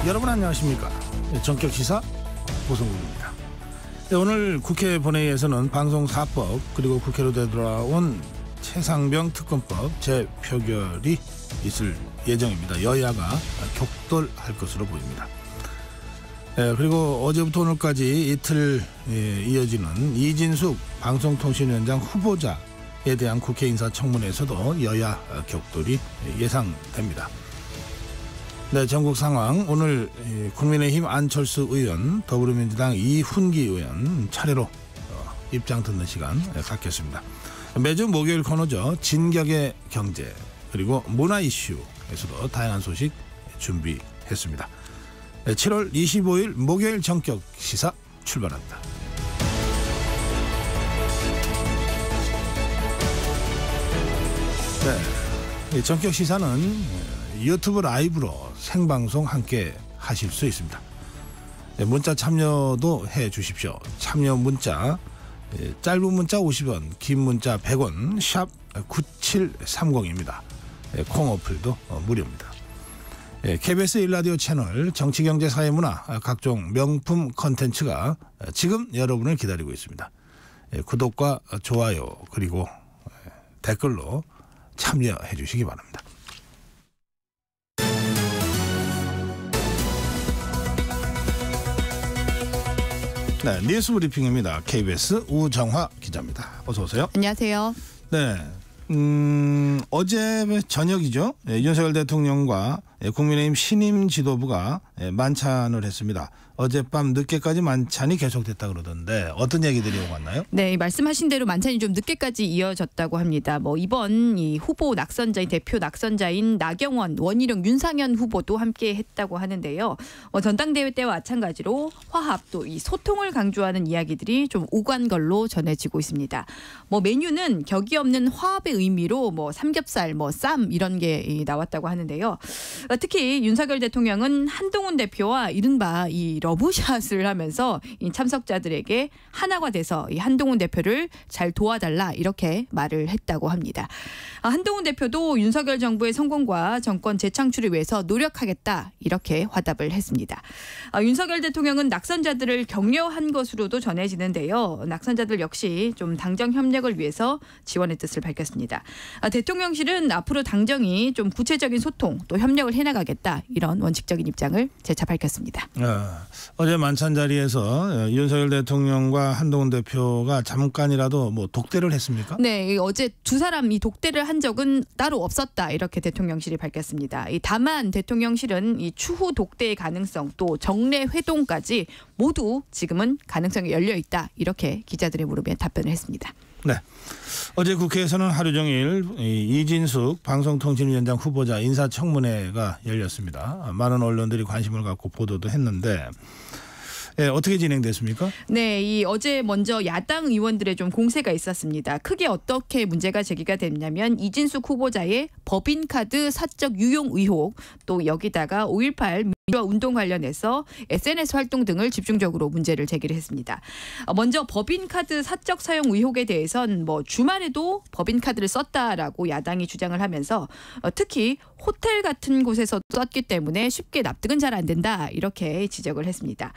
여러분 안녕하십니까? 전격 시사 고성국입니다. 오늘 국회 본회의에서는 방송사법 그리고 국회로 되돌아온 최상병 특검법 재표결이 있을 예정입니다. 여야가 격돌할 것으로 보입니다. 그리고 어제부터 오늘까지 이틀 이어지는 이진숙 방송통신위원장 후보자에 대한 국회 인사청문회에서도 여야 격돌이 예상됩니다. 네, 전국 상황 오늘 국민의힘 안철수 의원, 더불어민주당 이훈기 의원 차례로 입장 듣는 시간 갖겠습니다. 매주 목요일 코너죠. 진격의 경제 그리고 문화 이슈에서도 다양한 소식 준비했습니다. 7월 25일 목요일 전격 시사 출발합니다. 네, 전격 시사는 유튜브 라이브로 생방송 함께 하실 수 있습니다. 문자 참여도 해 주십시오. 참여 문자 짧은 문자 50원, 긴 문자 100원, 샵 9730입니다. 콩 어플도 무료입니다. KBS 1라디오 채널 정치경제사회문화 각종 명품 컨텐츠가 지금 여러분을 기다리고 있습니다. 구독과 좋아요 그리고 댓글로 참여해 주시기 바랍니다. 네, 뉴스 브리핑입니다. KBS 우정화 기자입니다. 어서 오세요. 안녕하세요. 네, 어제 저녁이죠. 윤석열 대통령과 국민의힘 신임 지도부가 만찬을 했습니다. 어젯밤 늦게까지 만찬이 계속됐다 그러던데 어떤 얘기들이 오고 왔나요? 네, 말씀하신 대로 만찬이 좀 늦게까지 이어졌다고 합니다. 이번 이 후보 낙선자인 대표 낙선자인 나경원, 원희룡, 윤상현 후보도 함께 했다고 하는데요. 전당대회 때와 마찬가지로 화합 또 이 소통을 강조하는 이야기들이 좀 오간 걸로 전해지고 있습니다. 메뉴는 격이 없는 화합의 의미로 삼겹살, 쌈 이런 게 나왔다고 하는데요. 특히 윤석열 대통령은 한동훈 대표와 이른바 이 러브샷을 하면서 이 참석자들에게 하나가 돼서 이 한동훈 대표를 잘 도와달라 이렇게 말을 했다고 합니다. 한동훈 대표도 윤석열 정부의 성공과 정권 재창출을 위해서 노력하겠다 이렇게 화답을 했습니다. 윤석열 대통령은 낙선자들을 격려한 것으로도 전해지는데요. 낙선자들 역시 좀 당정 협력을 위해서 지원의 뜻을 밝혔습니다. 대통령실은 앞으로 당정이 좀 구체적인 소통 또 협력을 해나가겠다 이런 원칙적인 입장을 재차 밝혔습니다. 어제 만찬 자리에서 윤석열 대통령과 한동훈 대표가 잠깐이라도 독대를 했습니까? 네, 어제 두 사람이 독대를 한 적은 따로 없었다 이렇게 대통령실이 밝혔습니다. 다만 대통령실은 이 추후 독대의 가능성 또 정례 회동까지 모두 지금은 가능성이 열려 있다 이렇게 기자들의 물음에 답변을 했습니다. 네, 어제 국회에서는 하루 종일 이진숙 방송통신위원장 후보자 인사청문회가 열렸습니다. 많은 언론들이 관심을 갖고 보도도 했는데 어떻게 진행됐습니까? 네, 어제 먼저 야당 의원들의 좀 공세가 있었습니다. 크게 어떻게 문제가 제기가 됐냐면 이진숙 후보자의 법인카드 사적 유용 의혹 또 여기다가 5.18 민주화 운동 관련해서 SNS 활동 등을 집중적으로 문제를 제기를 했습니다. 먼저 법인카드 사적 사용 의혹에 대해선 주말에도 법인카드를 썼다라고 야당이 주장을 하면서 특히 호텔 같은 곳에서 썼기 때문에 쉽게 납득은 잘 안 된다 이렇게 지적을 했습니다.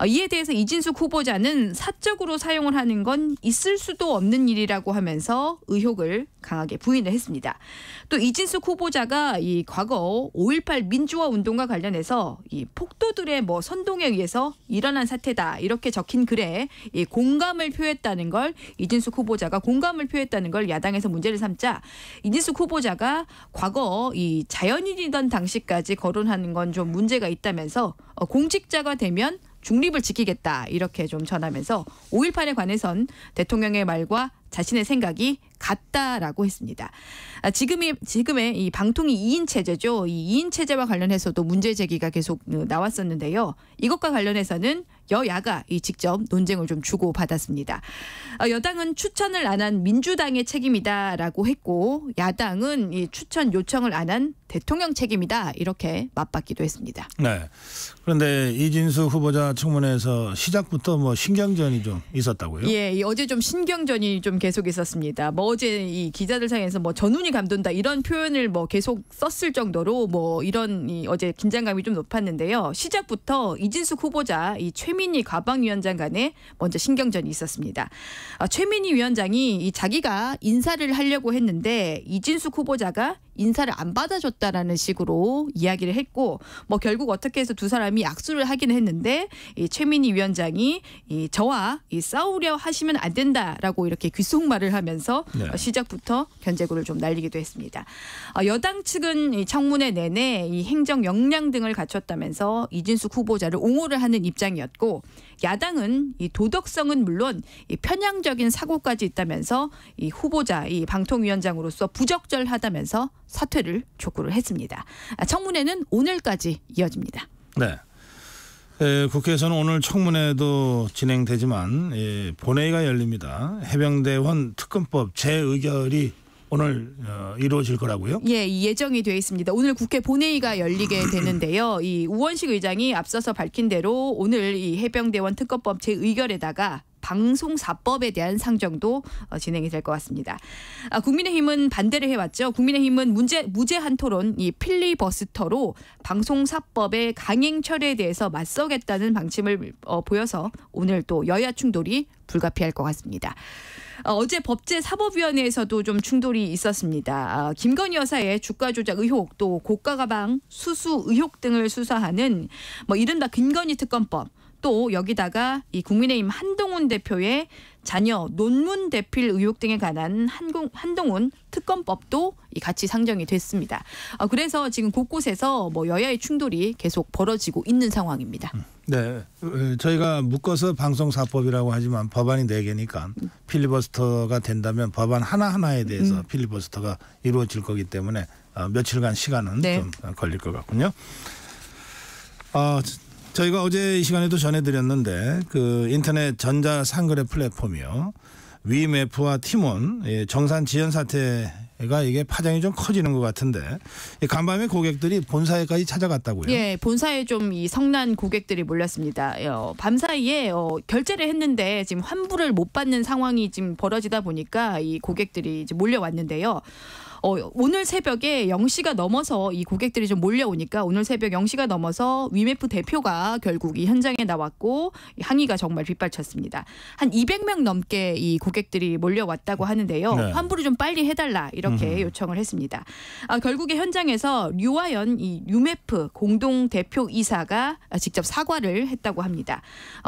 이에 대해서 이진숙 후보자는 사적으로 사용을 하는 건 있을 수도 없는 일이라고 하면서 의혹을 강하게 부인을 했습니다. 또 이진숙 후보자가 이 과거 5.18 민주화 운동과 관련해서 이 폭도들의 선동에 의해서 일어난 사태다 이렇게 적힌 글에 이 공감을 표했다는 걸 이진숙 후보자가 공감을 표했다는 걸 야당에서 문제를 삼자 이진숙 후보자가 과거 이 자연인이던 당시까지 거론하는 건 좀 문제가 있다면서 공직자가 되면 중립을 지키겠다 이렇게 좀 전하면서 5.18에 관해선 대통령의 말과 자신의 생각이 같다라고 했습니다. 지금의 이 방통위 2인 체제죠. 이 2인 체제와 관련해서도 문제 제기가 계속 나왔었는데요. 이것과 관련해서는 여야가 이 직접 논쟁을 좀 주고받았습니다. 여당은 추천을 안 한 민주당의 책임이다라고 했고 야당은 이 추천 요청을 안 한 대통령 책임이다 이렇게 맞받기도 했습니다. 네. 그런데 이진수 후보자 청문회에서 시작부터 뭐 신경전이 좀 있었다고요? 예, 어제 좀 신경전이 좀 계속 있었습니다. 뭐 어제 이 기자들 사이에서 뭐 전운이 감돈다 이런 표현을 뭐 계속 썼을 정도로 뭐 이런 어제 긴장감이 좀 높았는데요. 시작부터 이진숙 후보자 이 최민희 과방위원장 간에 먼저 신경전이 있었습니다. 최민희 위원장이 이 자기가 인사를 하려고 했는데 이진숙 후보자가 인사를 안 받아줬다라는 식으로 이야기를 했고 뭐 결국 어떻게 해서 두 사람이 악수를 하긴 했는데 이 최민희 위원장이 이 저와 이 싸우려 하시면 안 된다라고 이렇게 귓속말을 하면서 네. 시작부터 견제구를 좀 날리기도 했습니다. 여당 측은 이 청문회 내내 이 행정 역량 등을 갖췄다면서 이진숙 후보자를 옹호를 하는 입장이었고 야당은 이 도덕성은 물론 이 편향적인 사고까지 있다면서 이 후보자 이 방통위원장으로서 부적절하다면서 사퇴를 촉구를 했습니다. 청문회는 오늘까지 이어집니다. 네. 국회에서는 오늘 청문회도 진행되지만 본회의가 열립니다. 해병대원 특검법 재의결이 오늘 이루어질 거라고요? 예, 예정이 되어 있습니다. 오늘 국회 본회의가 열리게 되는데요. 이 우원식 의장이 앞서서 밝힌 대로 오늘 이 해병대원 특검법 재의결에다가 방송사법에 대한 상정도 진행이 될 것 같습니다. 국민의힘은 반대를 해왔죠. 국민의힘은 무제한 토론, 이 필리버스터로 방송사법의 강행 철회에 대해서 맞서겠다는 방침을 보여서 오늘 또 여야 충돌이 불가피할 것 같습니다. 어제 법제사법위원회에서도 좀 충돌이 있었습니다. 김건희 여사의 주가 조작 의혹 또 고가 가방 수수 의혹 등을 수사하는 뭐 이른바 김건희 특검법 또 여기다가 이 국민의힘 한동훈 대표의 자녀 논문 대필 의혹 등에 관한 한동훈 특검법도 같이 상정이 됐습니다. 그래서 지금 곳곳에서 뭐 여야의 충돌이 계속 벌어지고 있는 상황입니다. 네, 저희가 묶어서 방송사법이라고 하지만 법안이 4개니까 필리버스터가 된다면 법안 하나하나에 대해서 필리버스터가 이루어질 거기 때문에 며칠간 시간은 네. 좀 걸릴 것 같군요. 저희가 어제 이 시간에도 전해드렸는데 그 인터넷 전자상거래 플랫폼이요. 위메프와 티몬 정산 지연 사태가 이게 파장이 좀 커지는 것 같은데 간밤에 고객들이 본사에까지 찾아갔다고요? 예, 본사에 좀 이 성난 고객들이 몰렸습니다. 밤사이에 결제를 했는데 지금 환불을 못 받는 상황이 지금 벌어지다 보니까 이 고객들이 이제 몰려왔는데요. 오늘 새벽에 0시가 넘어서 이 고객들이 좀 몰려오니까 오늘 새벽 0시가 넘어서 위메프 대표가 결국 이 현장에 나왔고 항의가 정말 빗발쳤습니다. 한 200명 넘게 이 고객들이 몰려왔다고 하는데요. 네. 환불을 좀 빨리 해달라 이렇게 요청을 했습니다. 결국에 현장에서 류화연 이 위메프 공동 대표 이사가 직접 사과를 했다고 합니다.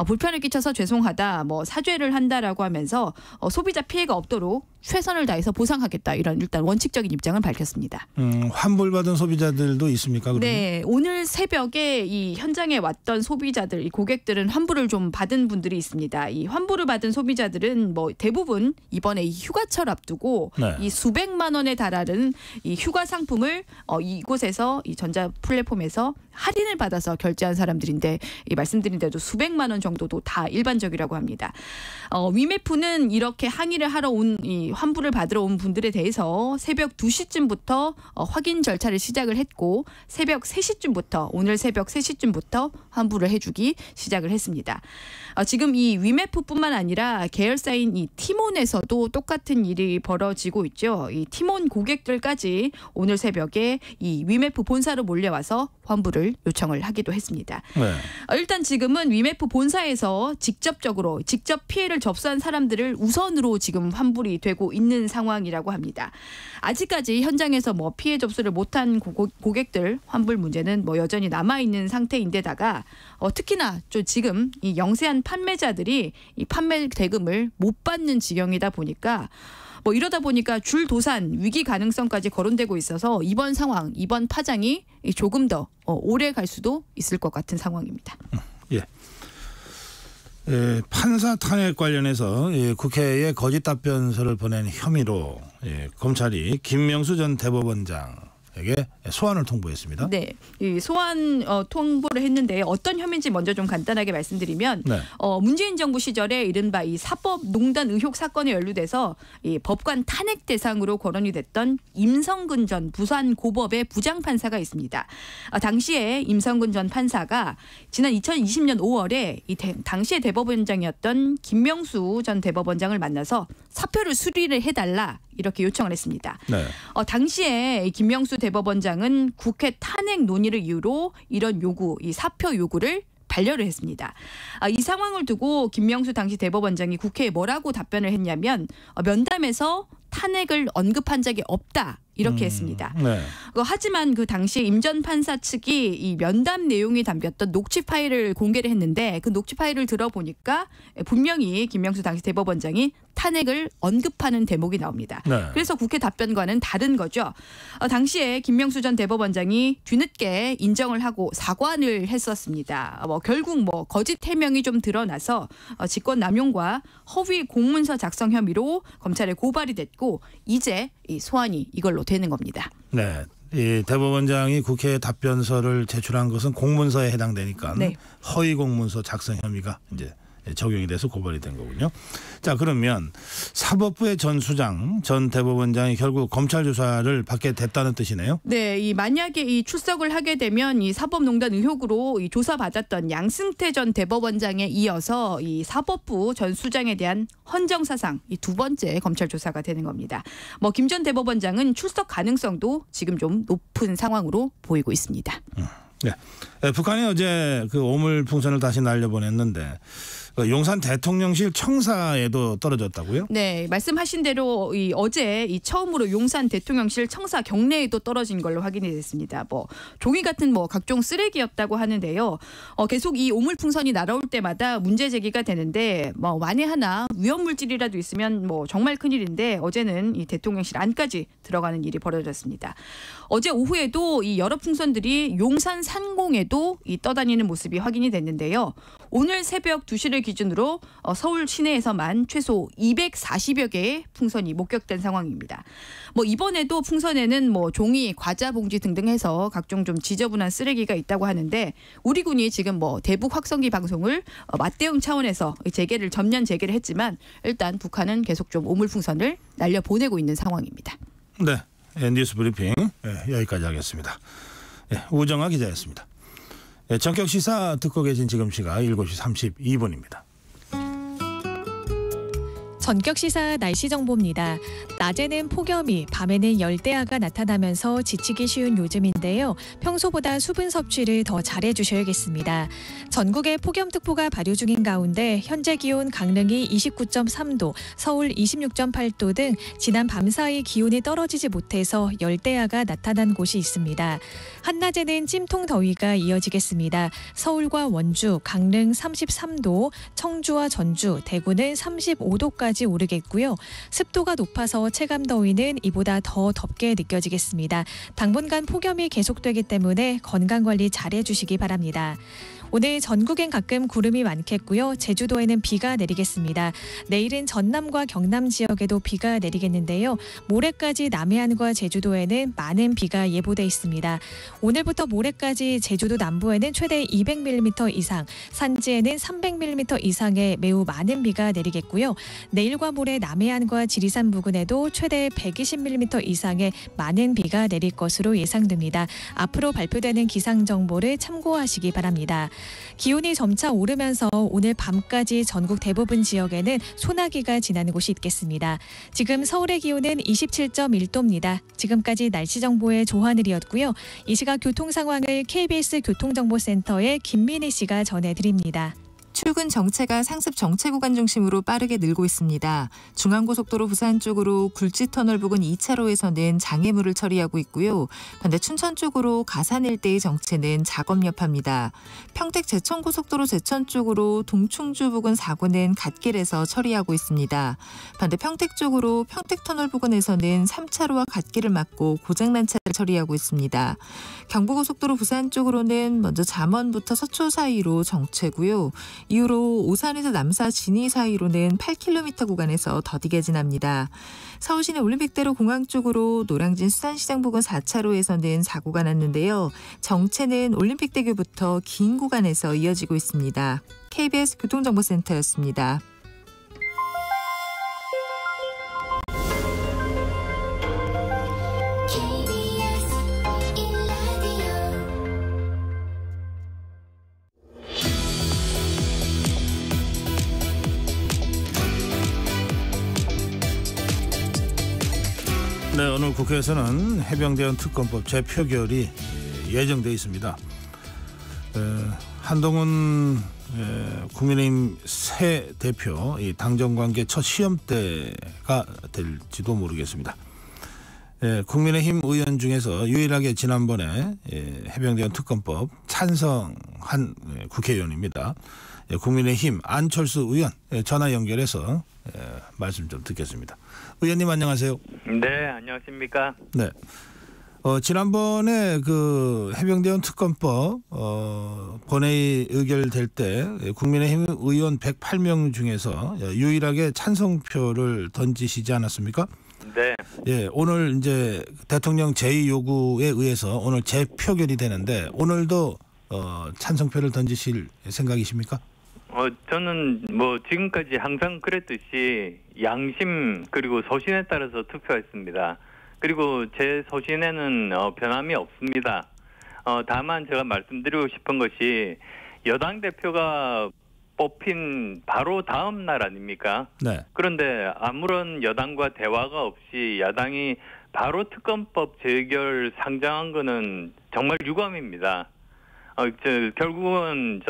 불편을 끼쳐서 죄송하다, 뭐 사죄를 한다라고 하면서 소비자 피해가 없도록 최선을 다해서 보상하겠다 이런 일단 원칙적인 입장을 밝혔습니다. 환불받은 소비자들도 있습니까? 그러면? 네, 오늘 새벽에 이 현장에 왔던 소비자들, 이 고객들은 환불을 좀 받은 분들이 있습니다. 이 환불을 받은 소비자들은 뭐 대부분 이번에 이 휴가철 앞두고 네. 이 수백만 원에 달하는 이 휴가 상품을 이곳에서 이 전자 플랫폼에서 할인을 받아서 결제한 사람들인데 이 말씀드린 대로 수백만 원 정도도 다 일반적이라고 합니다. 위메프는 이렇게 항의를 하러 온 이 환불을 받으러 온 분들에 대해서 새벽 2시쯤부터 확인 절차를 시작을 했고 새벽 3시쯤부터 오늘 새벽 3시쯤부터 환불을 해주기 시작을 했습니다. 지금 이 위메프뿐만 아니라 계열사인 이 티몬에서도 똑같은 일이 벌어지고 있죠. 이 티몬 고객들까지 오늘 새벽에 이 위메프 본사로 몰려와서 환불을 요청을 하기도 했습니다. 네. 일단 지금은 위메프 본사에서 직접 피해를 접수한 사람들을 우선으로 지금 환불이 되고 있는 상황이라고 합니다. 아직까지 현장에서 뭐 피해 접수를 못한 고객들 환불 문제는 뭐 여전히 남아 있는 상태인데다가 특히나 지금 이 영세한 판매자들이 이 판매 대금을 못 받는 지경이다 보니까 뭐 이러다 보니까 줄도산 위기 가능성까지 거론되고 있어서 이번 상황, 이번 파장이 조금 더 오래 갈 수도 있을 것 같은 상황입니다. 예. 판사 탄핵 관련해서 국회에 거짓 답변서를 보낸 혐의로 검찰이 김명수 전 대법원장 경찰청에게 소환을 통보했습니다. 네, 이 소환 통보를 했는데 어떤 혐의인지 먼저 좀 간단하게 말씀드리면 네. 문재인 정부 시절에 이른바 이 사법농단 의혹 사건에 연루돼서 이 법관 탄핵 대상으로 거론이 됐던 임성근 전 부산고법의 부장판사가 있습니다. 당시에 임성근 전 판사가 지난 2020년 5월에 당시의 대법원장이었던 김명수 전 대법원장을 만나서 사표를 수리를 해달라 이렇게 요청을 했습니다. 네. 당시에 김명수 대법원장은 국회 탄핵 논의를 이유로 이런 요구, 이 사표 요구를 반려를 했습니다. 이 상황을 두고 김명수 당시 대법원장이 국회에 뭐라고 답변을 했냐면 면담에서 탄핵을 언급한 적이 없다. 이렇게 했습니다. 네. 하지만 그 당시 임 전 판사 측이 이 면담 내용이 담겼던 녹취 파일을 공개를 했는데 그 녹취 파일을 들어보니까 분명히 김명수 당시 대법원장이 탄핵을 언급하는 대목이 나옵니다. 네. 그래서 국회 답변과는 다른 거죠. 당시에 김명수 전 대법원장이 뒤늦게 인정을 하고 사과를 했었습니다. 결국 거짓 해명이 좀 드러나서 직권남용과 허위 공문서 작성 혐의로 검찰에 고발이 됐고 이제 이 소환이 이걸로 되는 겁니다. 네. 이 대법원장이 국회에 답변서를 제출한 것은 공문서에 해당되니까 네. 허위 공문서 작성 혐의가 이제 적용이 돼서 고발이 된 거군요. 자, 그러면 사법부의 전 수장, 전 대법원장이 결국 검찰 조사를 받게 됐다는 뜻이네요. 네, 이 만약에 이 출석을 하게 되면 이 사법농단 의혹으로 이 조사받았던 양승태 전 대법원장에 이어서 이 사법부 전 수장에 대한 헌정사상 이 두 번째 검찰 조사가 되는 겁니다. 김 전 대법원장은 출석 가능성도 지금 좀 높은 상황으로 보이고 있습니다. 네. 북한이 어제 그 오물 풍선을 다시 날려보냈는데 용산 대통령실 청사에도 떨어졌다고요? 네, 말씀하신 대로 어제 처음으로 용산 대통령실 청사 경내에도 떨어진 걸로 확인이 됐습니다. 종이 같은 각종 쓰레기였다고 하는데요. 계속 이 오물풍선이 날아올 때마다 문제 제기가 되는데 만에 하나 위험 물질이라도 있으면 정말 큰일인데 어제는 이 대통령실 안까지 들어가는 일이 벌어졌습니다. 어제 오후에도 이 여러 풍선들이 용산 상공에도 떠다니는 모습이 확인이 됐는데요. 오늘 새벽 2시를 기준으로 서울 시내에서만 최소 240여 개의 풍선이 목격된 상황입니다. 이번에도 풍선에는 종이, 과자 봉지 등등 해서 각종 좀 지저분한 쓰레기가 있다고 하는데 우리 군이 지금 대북 확성기 방송을 맞대응 차원에서 전면 재개를 했지만 일단 북한은 계속 좀 오물풍선을 날려 보내고 있는 상황입니다. 네, 뉴스 브리핑 여기까지 하겠습니다. 우정아 기자였습니다. 전격 시사 듣고 계신 지금 시각 7시 32분입니다. 전격 시사 날씨 정보입니다. 낮에는 폭염이, 밤에는 열대야가 나타나면서 지치기 쉬운 요즘인데요. 평소보다 수분 섭취를 더 잘해주셔야겠습니다. 전국에 폭염특보가 발효 중인 가운데 현재 기온 강릉이 29.3도, 서울 26.8도 등 지난 밤사이 기온이 떨어지지 못해서 열대야가 나타난 곳이 있습니다. 한낮에는 찜통 더위가 이어지겠습니다. 서울과 원주, 강릉 33도, 청주와 전주, 대구는 35도까지 오르겠고요. 습도가 높아서 체감 더위는 이보다 더 덥게 느껴지겠습니다. 당분간 폭염이 계속되기 때문에 건강관리 잘해주시기 바랍니다. 오늘 전국엔 가끔 구름이 많겠고요. 제주도에는 비가 내리겠습니다. 내일은 전남과 경남 지역에도 비가 내리겠는데요. 모레까지 남해안과 제주도에는 많은 비가 예보돼 있습니다. 오늘부터 모레까지 제주도 남부에는 최대 200mm 이상, 산지에는 300mm 이상의 매우 많은 비가 내리겠고요. 내일과 모레 남해안과 지리산 부근에도 최대 120mm 이상의 많은 비가 내릴 것으로 예상됩니다. 앞으로 발표되는 기상 정보를 참고하시기 바랍니다. 기온이 점차 오르면서 오늘 밤까지 전국 대부분 지역에는 소나기가 지나는 곳이 있겠습니다. 지금 서울의 기온은 27.1도입니다. 지금까지 날씨 정보의 조하늘이었고요. 이 시각 교통 상황을 KBS 교통정보센터의 김민희 씨가 전해드립니다. 출근 정체가 상습 정체 구간 중심으로 빠르게 늘고 있습니다. 중앙고속도로 부산 쪽으로 굴지터널 부근 2차로에서는 장애물을 처리하고 있고요. 반대 춘천 쪽으로 가산 일대의 정체는 작업 여파입니다. 평택 제천고속도로 제천 쪽으로 동충주 부근 4구는 갓길에서 처리하고 있습니다. 반대 평택 쪽으로 평택터널 부근에서는 3차로와 갓길을 막고 고장난 차를 처리하고 있습니다. 경부고속도로 부산 쪽으로는 먼저 잠원부터 서초 사이로 정체고요. 이후로 오산에서 남사 진이 사이로는 8km 구간에서 더디게 지납니다. 서울시내 올림픽대로 공항 쪽으로 노량진 수산시장 부근 4차로에서는 사고가 났는데요. 정체는 올림픽대교부터 긴 구간에서 이어지고 있습니다. KBS 교통정보센터였습니다. 네, 오늘 국회에서는 해병대원 특검법 재표결이 예정돼 있습니다. 한동훈 국민의힘 새 대표 이 당정관계 첫 시험대가 될지도 모르겠습니다. 국민의힘 의원 중에서 유일하게 지난번에 해병대원 특검법 찬성한 국회의원입니다. 국민의힘 안철수 의원 전화 연결해서 말씀 좀 듣겠습니다. 의원님 안녕하세요. 네, 안녕하십니까. 네. 지난번에 그 해병대원 특검법 본회의 의결될 때 국민의힘 의원 108명 중에서 유일하게 찬성표를 던지시지 않았습니까? 네. 예, 오늘 이제 대통령 제의 요구에 의해서 오늘 재표결이 되는데 오늘도 찬성표를 던지실 생각이십니까? 저는 뭐 지금까지 항상 그랬듯이 양심 그리고 소신에 따라서 투표했습니다. 그리고 제 소신에는 변함이 없습니다. 다만 제가 말씀드리고 싶은 것이 여당 대표가 뽑힌 바로 다음 날 아닙니까? 네. 그런데 아무런 여당과 대화가 없이 야당이 바로 특검법 재결 상정한 거는 정말 유감입니다. 결국은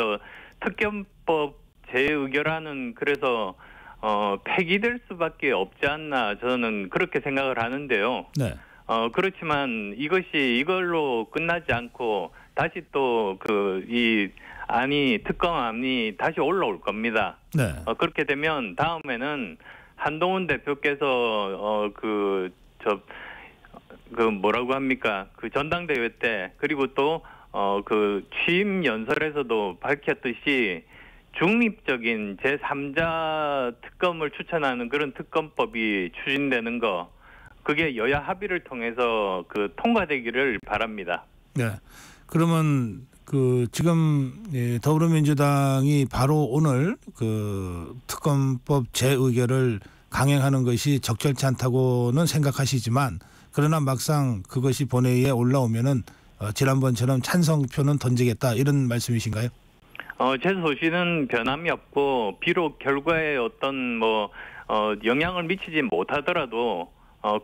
특검법 재의결안은 그래서 폐기될 수밖에 없지 않나 저는 그렇게 생각을 하는데요. 네. 그렇지만 이걸로 끝나지 않고 다시 또 이 특검안이 다시 올라올 겁니다. 네. 그렇게 되면 다음에는 한동훈 대표께서 뭐라고 합니까? 그 전당대회 때 그리고 또 취임 연설에서도 밝혔듯이 중립적인 제3자 특검을 추천하는 그런 특검법이 추진되는 거 그게 여야 합의를 통해서 통과되기를 바랍니다. 네. 그러면 지금 더불어민주당이 바로 오늘 특검법 재의결을 강행하는 것이 적절치 않다고는 생각하시지만 그러나 막상 그것이 본회의에 올라오면은 지난번처럼 찬성표는 던지겠다 이런 말씀이신가요? 제 소신은 변함이 없고 비록 결과에 어떤 영향을 미치지 못하더라도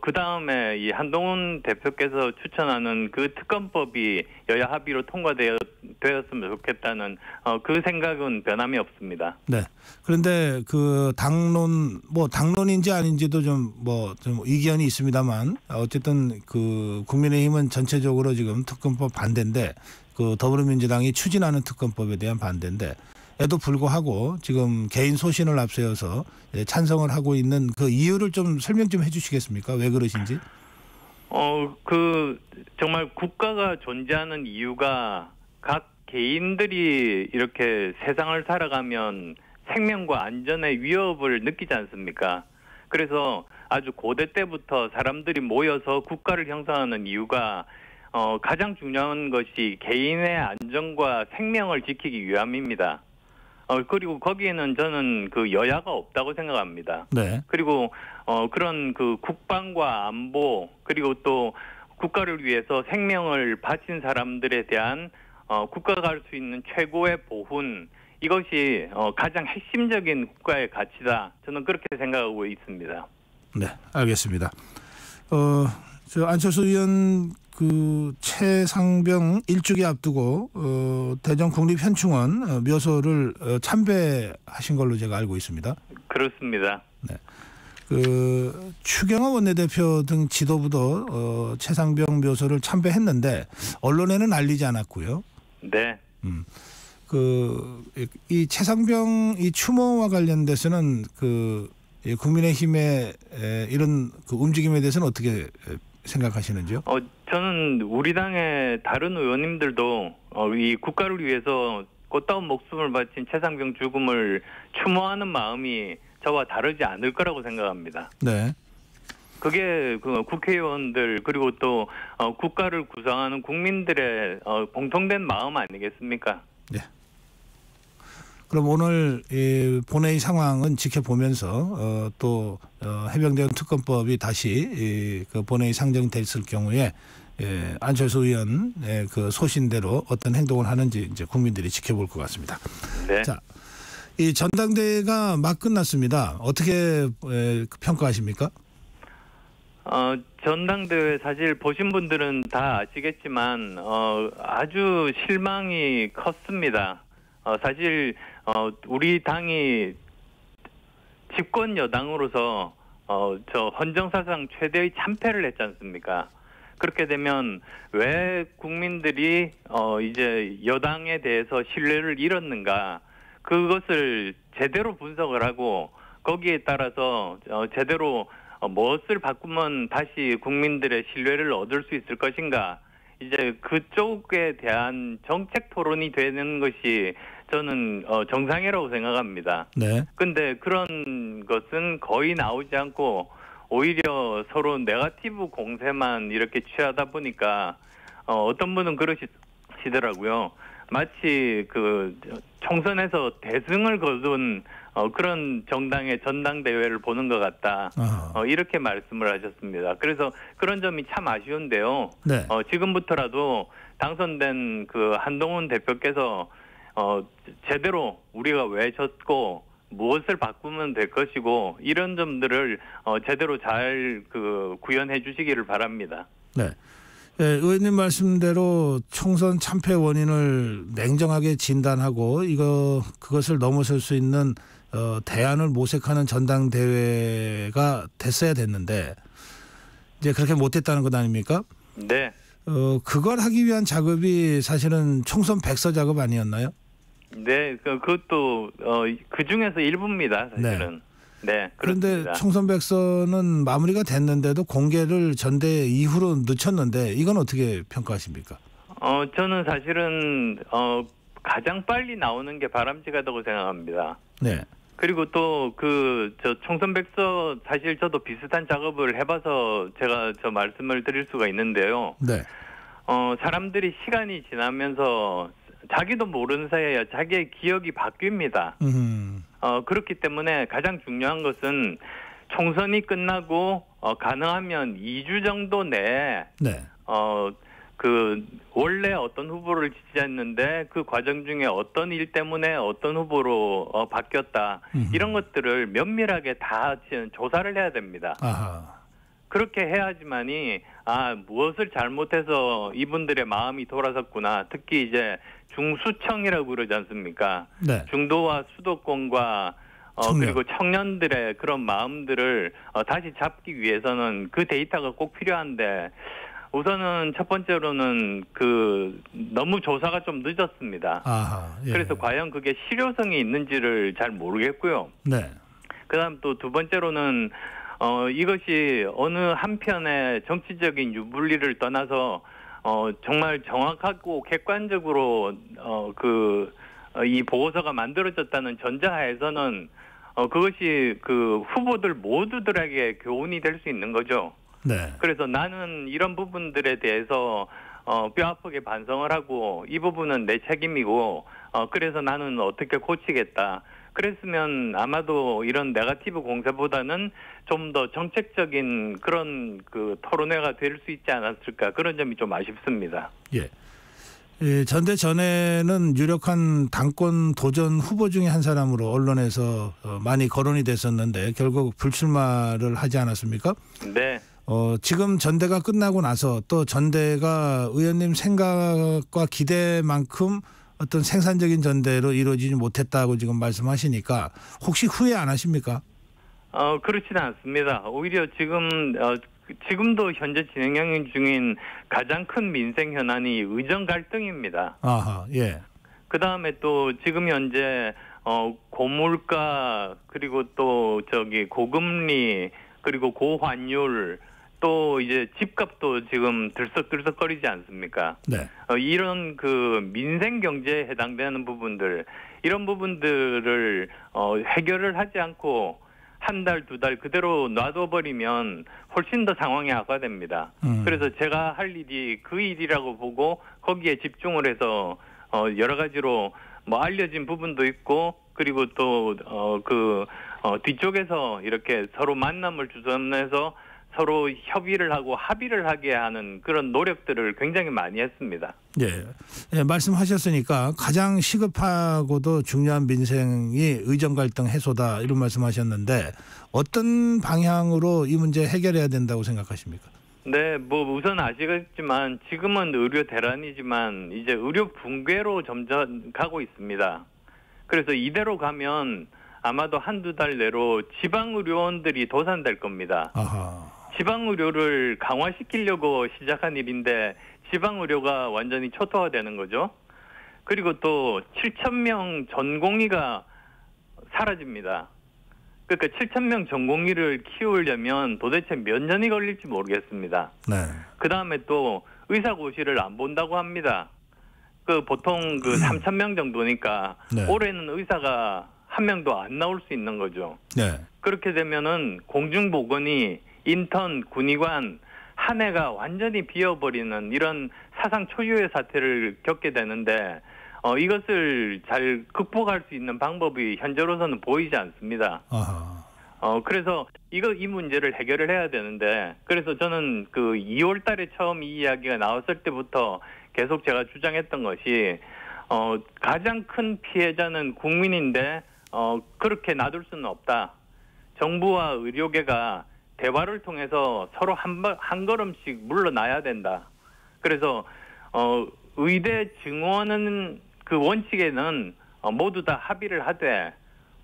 그 다음에 이 한동훈 대표께서 추천하는 그 특검법이 여야 합의로 통과되었으면 좋겠다는 그 생각은 변함이 없습니다. 네. 그런데 당론인지 아닌지도 좀 이견이 있습니다만 어쨌든 국민의힘은 전체적으로 지금 특검법 반대인데 더불어민주당이 추진하는 특검법에 대한 반대인데 에도 불구하고 지금 개인 소신을 앞세워서 찬성을 하고 있는 그 이유를 좀 설명 좀 해주시겠습니까? 왜 그러신지? 정말 국가가 존재하는 이유가 각 개인들이 이렇게 세상을 살아가면 생명과 안전의 위협을 느끼지 않습니까? 그래서 아주 고대 때부터 사람들이 모여서 국가를 형성하는 이유가 가장 중요한 것이 개인의 안전과 생명을 지키기 위함입니다. 그리고 거기에는 저는 여야가 없다고 생각합니다. 네. 그리고 그런 국방과 안보 그리고 또 국가를 위해서 생명을 바친 사람들에 대한 국가가 할 수 있는 최고의 보훈 이것이 가장 핵심적인 국가의 가치다. 저는 그렇게 생각하고 있습니다. 네, 알겠습니다. 안철수 의원 최상병 일주기 앞두고 대전 국립현충원 묘소를 참배하신 걸로 제가 알고 있습니다. 그렇습니다. 네. 추경호 원내대표 등 지도부도 최상병 묘소를 참배했는데 언론에는 알리지 않았고요. 네. 이 최상병 이 추모와 관련돼서는 국민의힘의 이런 움직임에 대해서는 어떻게 생각하시는지요? 저는 우리 당의 다른 의원님들도 이 국가를 위해서 꽃다운 목숨을 바친 최상병 죽음을 추모하는 마음이 저와 다르지 않을 거라고 생각합니다. 네. 그게 그 국회의원들 그리고 또 국가를 구성하는 국민들의 공통된 마음 아니겠습니까? 네. 그럼 오늘 이 본회의 상황은 지켜보면서 또 해병대원 특검법이 다시 그 본회의 상정됐을 경우에 안철수 의원의 그 소신대로 어떤 행동을 하는지 이제 국민들이 지켜볼 것 같습니다. 네. 자, 이 전당대회가 막 끝났습니다. 어떻게 평가하십니까? 전당대회 사실 보신 분들은 다 아시겠지만 아주 실망이 컸습니다. 사실 우리 당이 집권 여당으로서 저 헌정사상 최대의 참패를 했지 않습니까? 그렇게 되면 왜 국민들이 이제 여당에 대해서 신뢰를 잃었는가? 그것을 제대로 분석을 하고 거기에 따라서 제대로 무엇을 바꾸면 다시 국민들의 신뢰를 얻을 수 있을 것인가? 이제 그쪽에 대한 정책 토론이 되는 것이 저는 정상이라고 생각합니다. 네. 근데 그런 것은 거의 나오지 않고 오히려 서로 네거티브 공세만 이렇게 취하다 보니까 어떤 분은 그러시더라고요. 마치 그 총선에서 대승을 거둔 그런 정당의 전당대회를 보는 것 같다. 이렇게 말씀을 하셨습니다. 그래서 그런 점이 참 아쉬운데요. 네. 지금부터라도 당선된 그 한동훈 대표께서 제대로 우리가 왜 졌고 무엇을 바꾸면 될 것이고 이런 점들을 제대로 잘 구현해 주시기를 바랍니다. 네. 네, 의원님 말씀대로 총선 참패 원인을 냉정하게 진단하고 그것을 넘어설 수 있는 대안을 모색하는 전당대회가 됐어야 됐는데 이제 그렇게 못했다는 것 아닙니까? 네. 그걸 하기 위한 작업이 사실은 총선 백서 작업 아니었나요? 네, 그것도 그 중에서 일부입니다, 사실은. 네, 그런데 그렇습니다. 총선 백서는 마무리가 됐는데도 공개를 전대 이후로 늦췄는데 이건 어떻게 평가하십니까? 저는 사실은 가장 빨리 나오는 게 바람직하다고 생각합니다. 네. 그리고 또 저 총선 백서 사실 저도 비슷한 작업을 해봐서 제가 말씀을 드릴 수가 있는데요. 네. 사람들이 시간이 지나면서 자기도 모르는 사이에 자기의 기억이 바뀝니다. 그렇기 때문에 가장 중요한 것은 총선이 끝나고 가능하면 2주 정도 내에 네. 원래 어떤 후보를 지지했는데 그 과정 중에 어떤 일 때문에 어떤 후보로 바뀌었다. 이런 것들을 면밀하게 다 조사를 해야 됩니다. 아하. 그렇게 해야지만이 무엇을 잘못해서 이분들의 마음이 돌아섰구나. 특히 이제 중수청이라고 그러지 않습니까? 네. 중도와 수도권과 청년. 그리고 청년들의 그런 마음들을 다시 잡기 위해서는 그 데이터가 꼭 필요한데 우선은 첫 번째로는 너무 조사가 좀 늦었습니다. 아하. 예. 그래서 과연 그게 실효성이 있는지를 잘 모르겠고요. 네. 그다음 또 두 번째로는 이것이 어느 한편의 정치적인 유불리를 떠나서 정말 정확하고 객관적으로 이 보고서가 만들어졌다는 전제하에서는 그것이 후보들 모두들에게 교훈이 될 수 있는 거죠. 네. 그래서 나는 이런 부분들에 대해서 뼈아프게 반성을 하고 이 부분은 내 책임이고 그래서 나는 어떻게 고치겠다. 그랬으면 아마도 이런 네거티브 공세보다는 좀 더 정책적인 그런 토론회가 될 수 있지 않았을까 그런 점이 좀 아쉽습니다. 예. 전대 전에는 유력한 당권 도전 후보 중에 한 사람으로 언론에서 많이 거론이 됐었는데 결국 불출마를 하지 않았습니까? 네. 지금 전대가 끝나고 나서 또 전대가 의원님 생각과 기대만큼 어떤 생산적인 전대로 이루어지지 못했다고 지금 말씀하시니까 혹시 후회 안 하십니까? 그렇지는 않습니다. 오히려 지금도 현재 진행 중인 가장 큰 민생 현안이 의정 갈등입니다. 아하, 예. 그 다음에 또 지금 현재 고물가 그리고 또 고금리 그리고 고환율 또 이제 집값도 지금 들썩들썩거리지 않습니까? 네. 이런 그 민생 경제에 해당되는 부분들, 이런 부분들을 해결을 하지 않고 한 달, 두 달 그대로 놔둬버리면 훨씬 더 상황이 악화됩니다. 그래서 제가 할 일이 그 일이라고 보고 거기에 집중을 해서 여러 가지로 뭐 알려진 부분도 있고, 그리고 또 뒤쪽에서 이렇게 서로 만남을 주선해서 서로 협의를 하고 합의를 하게 하는 그런 노력들을 굉장히 많이 했습니다. 예. 예, 말씀하셨으니까 가장 시급하고도 중요한 민생이 의정 갈등 해소다 이런 말씀하셨는데 어떤 방향으로 이 문제 해결해야 된다고 생각하십니까? 네, 뭐 우선 아시겠지만 지금은 의료 대란이지만 이제 의료 붕괴로 점점 가고 있습니다. 그래서 이대로 가면 아마도 한두 달 내로 지방 의료원들이 도산될 겁니다. 아하. 지방 의료를 강화시키려고 시작한 일인데 지방 의료가 완전히 초토화되는 거죠. 그리고 또 7,000명 전공의가 사라집니다. 그러니까 7,000명 전공의를 키우려면 도대체 몇 년이 걸릴지 모르겠습니다. 네. 그다음에 또 의사고시를 안 본다고 합니다. 그 보통 그 3,000명 정도니까 네. 올해는 의사가 한 명도 안 나올 수 있는 거죠. 네. 그렇게 되면은 공중보건이 인턴, 군의관 한 해가 완전히 비어버리는 이런 사상 초유의 사태를 겪게 되는데 이것을 잘 극복할 수 있는 방법이 현재로서는 보이지 않습니다. 아하. 그래서 이 문제를 해결을 해야 되는데, 그래서 저는 그 2월 달에 처음 이 이야기가 나왔을 때부터 계속 제가 주장했던 것이 가장 큰 피해자는 국민인데 그렇게 놔둘 수는 없다. 정부와 의료계가 대화를 통해서 서로 한 걸음씩 물러나야 된다. 그래서 의대 증원은 그 원칙에는 모두 다 합의를 하되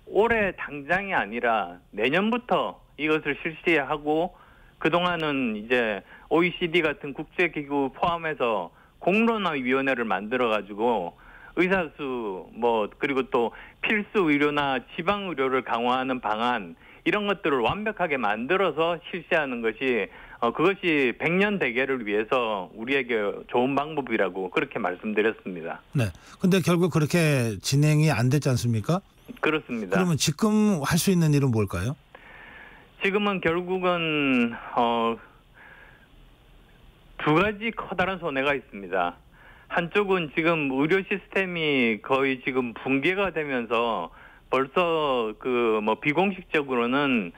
올해 당장이 아니라 내년부터 이것을 실시하고, 그동안은 이제 OECD 같은 국제기구 포함해서 공론화위원회를 만들어가지고 의사수 그리고 또 필수 의료나 지방 의료를 강화하는 방안, 이런 것들을 완벽하게 만들어서 실시하는 것이 그것이 100년 대계를 위해서 우리에게 좋은 방법이라고 그렇게 말씀드렸습니다. 네. 근데 결국 그렇게 진행이 안 됐지 않습니까? 그렇습니다. 그러면 지금 할 수 있는 일은 뭘까요? 지금은 결국은 두 가지 커다란 손해가 있습니다. 한쪽은 지금 의료 시스템이 거의 지금 붕괴가 되면서 벌써 비공식적으로는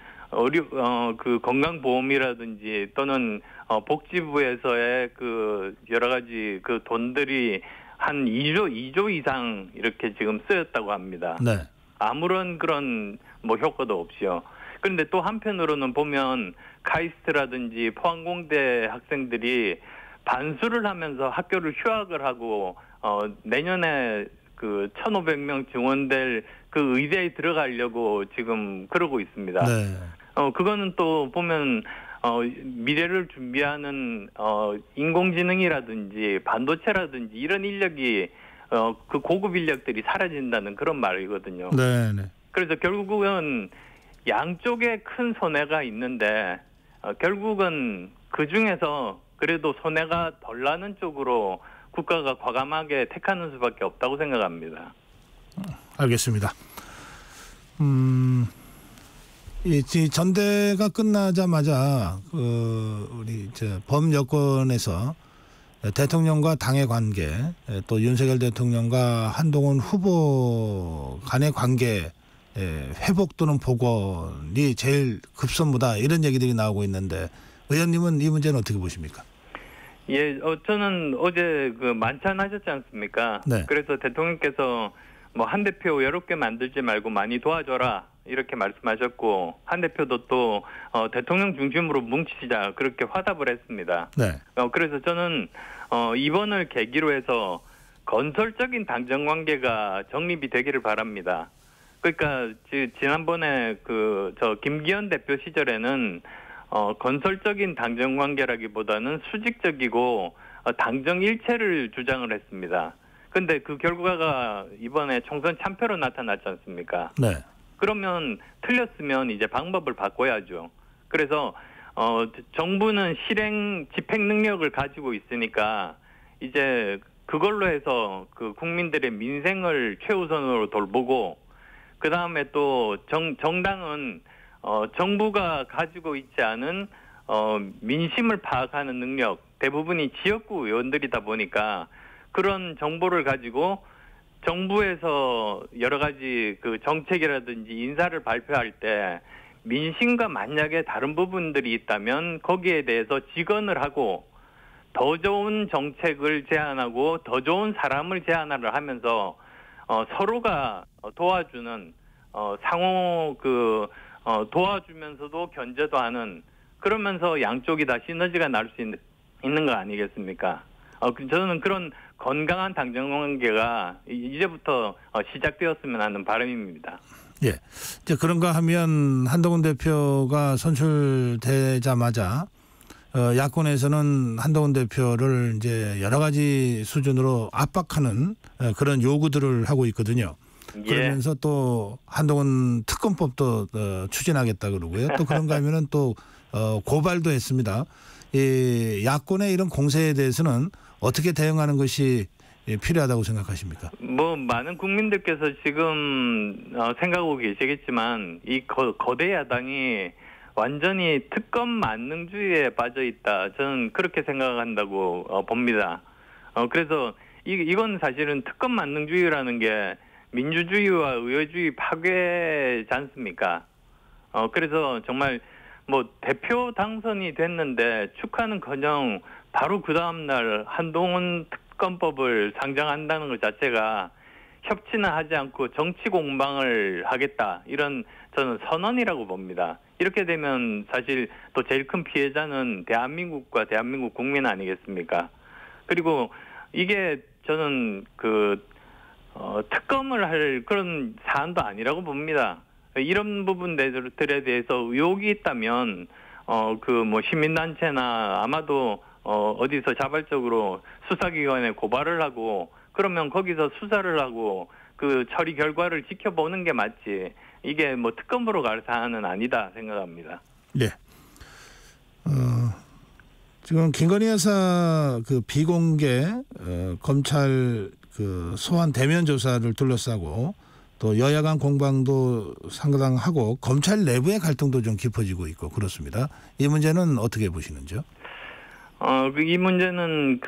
그 건강보험이라든지 또는 복지부에서의 그 여러 가지 그 돈들이 한 2조 이상 이렇게 지금 쓰였다고 합니다. 네. 아무런 그런 효과도 없이요. 그런데 또 한편으로는 보면 카이스트라든지 포항공대 학생들이 반수를 하면서 학교를 휴학을 하고 내년에 그 1,500명 증원될 그 의대에 들어가려고 지금 그러고 있습니다. 네. 그거는 또 보면 미래를 준비하는 인공지능이라든지 반도체라든지 이런 인력이 그 고급 인력들이 사라진다는 그런 말이거든요. 네. 네. 그래서 결국은 양쪽에 큰 손해가 있는데 결국은 그 중에서 그래도 손해가 덜 나는 쪽으로 국가가 과감하게 택하는 수밖에 없다고 생각합니다. 알겠습니다. 이 전대가 끝나자마자 우리 범 여권에서 대통령과 당의 관계, 또 윤석열 대통령과 한동훈 후보 간의 관계 회복 또는 복원이 제일 급선무다, 이런 얘기들이 나오고 있는데 의원님은 이 문제는 어떻게 보십니까? 예, 저는 어제 그 만찬하셨지 않습니까? 네. 그래서 대통령께서 한 대표 여러 개 만들지 말고 많이 도와줘라 이렇게 말씀하셨고, 한 대표도 또 대통령 중심으로 뭉치자 그렇게 화답을 했습니다. 네. 그래서 저는 이번을 계기로 해서 건설적인 당정 관계가 정립이 되기를 바랍니다. 그러니까 지난번에 김기현 대표 시절에는 건설적인 당정 관계라기보다는 수직적이고 당정 일체를 주장을 했습니다. 근데 그 결과가 이번에 총선 참패로 나타났지 않습니까? 네. 그러면 틀렸으면 이제 방법을 바꿔야죠. 그래서 정부는 실행 집행 능력을 가지고 있으니까 이제 그걸로 해서 그 국민들의 민생을 최우선으로 돌보고 그 다음에 또 정당은 정부가 가지고 있지 않은 민심을 파악하는 능력 대부분이 지역구 의원들이다 보니까 그런 정보를 가지고 정부에서 여러 가지 그 정책이라든지 인사를 발표할 때 민심과 만약에 다른 부분들이 있다면 거기에 대해서 직언을 하고 더 좋은 정책을 제안하고 더 좋은 사람을 제안을 하면서 서로가 도와주는 상호 도와주면서도 견제도 하는 그러면서 양쪽이 다 시너지가 날 수 있는 거 아니겠습니까? 저는 그런 건강한 당정관계가 이제부터 시작되었으면 하는 바람입니다. 예. 이제 그런가 하면 한동훈 대표가 선출되자마자 야권에서는 한동훈 대표를 이제 여러 가지 수준으로 압박하는 그런 요구들을 하고 있거든요. 그러면서 또 한동훈 특검법도 추진하겠다 그러고요. 또 그런가 하면은 또 고발도 했습니다. 이 야권의 이런 공세에 대해서는 어떻게 대응하는 것이 필요하다고 생각하십니까? 많은 국민들께서 지금 생각하고 계시겠지만 이 거대 야당이 완전히 특검 만능주의에 빠져 있다. 저는 그렇게 생각한다고 봅니다. 그래서 이건 사실은 특검 만능주의라는 게 민주주의와 의회주의 파괴지 않습니까? 그래서 정말 대표 당선이 됐는데 축하는커녕 바로 그 다음날 한동훈 특검법을 상정한다는 것 자체가 협치는 하지 않고 정치 공방을 하겠다. 이런 저는 선언이라고 봅니다. 이렇게 되면 사실 또 제일 큰 피해자는 대한민국과 대한민국 국민 아니겠습니까? 그리고 이게 저는 특검을 할 그런 사안도 아니라고 봅니다. 이런 부분들에 대해서 의혹이 있다면 시민단체나 아마도 어디서 자발적으로 수사기관에 고발을 하고 그러면 거기서 수사를 하고 그 처리 결과를 지켜보는 게 맞지. 이게 특검으로 갈 사안은 아니다 생각합니다. 네. 지금 김건희 여사 그 비공개 검찰 그 소환 대면 조사를 둘러싸고 또 여야 간 공방도 상당하고 검찰 내부의 갈등도 좀 깊어지고 있고 그렇습니다. 이 문제는 어떻게 보시는지요? 이 문제는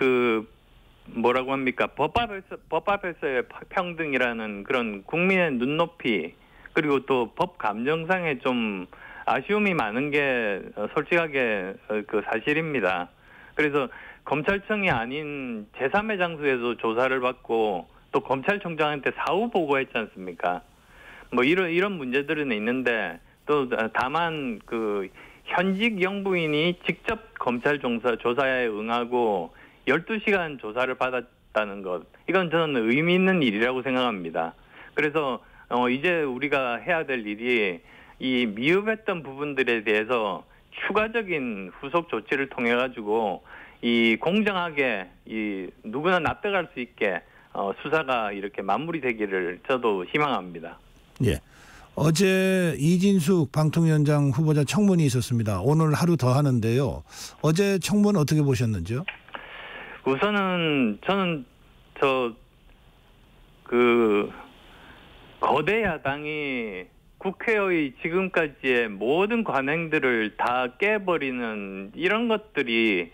뭐라고 합니까? 법 앞에서의 평등이라는 그런 국민의 눈높이 그리고 또 법 감정상에 좀 아쉬움이 많은 게 솔직하게 사실입니다. 그래서 검찰청이 아닌 제3의 장소에서 조사를 받고 또 검찰총장한테 사후 보고했지 않습니까? 이런 문제들은 있는데 또 다만 현직 영부인이 직접 검찰 조사에 응하고 12시간 조사를 받았다는 것 이건 저는 의미 있는 일이라고 생각합니다. 그래서 이제 우리가 해야 될 일이 이 미흡했던 부분들에 대해서 추가적인 후속 조치를 통해 가지고 이 공정하게 누구나 납득할 수 있게 수사가 이렇게 마무리되기를 저도 희망합니다. 예. 어제 이진숙 방통위원장 후보자 청문이 있었습니다. 오늘 하루 더 하는데요. 어제 청문 어떻게 보셨는지요? 우선은 저는 거대 야당이 국회의 지금까지의 모든 관행들을 다 깨버리는 이런 것들이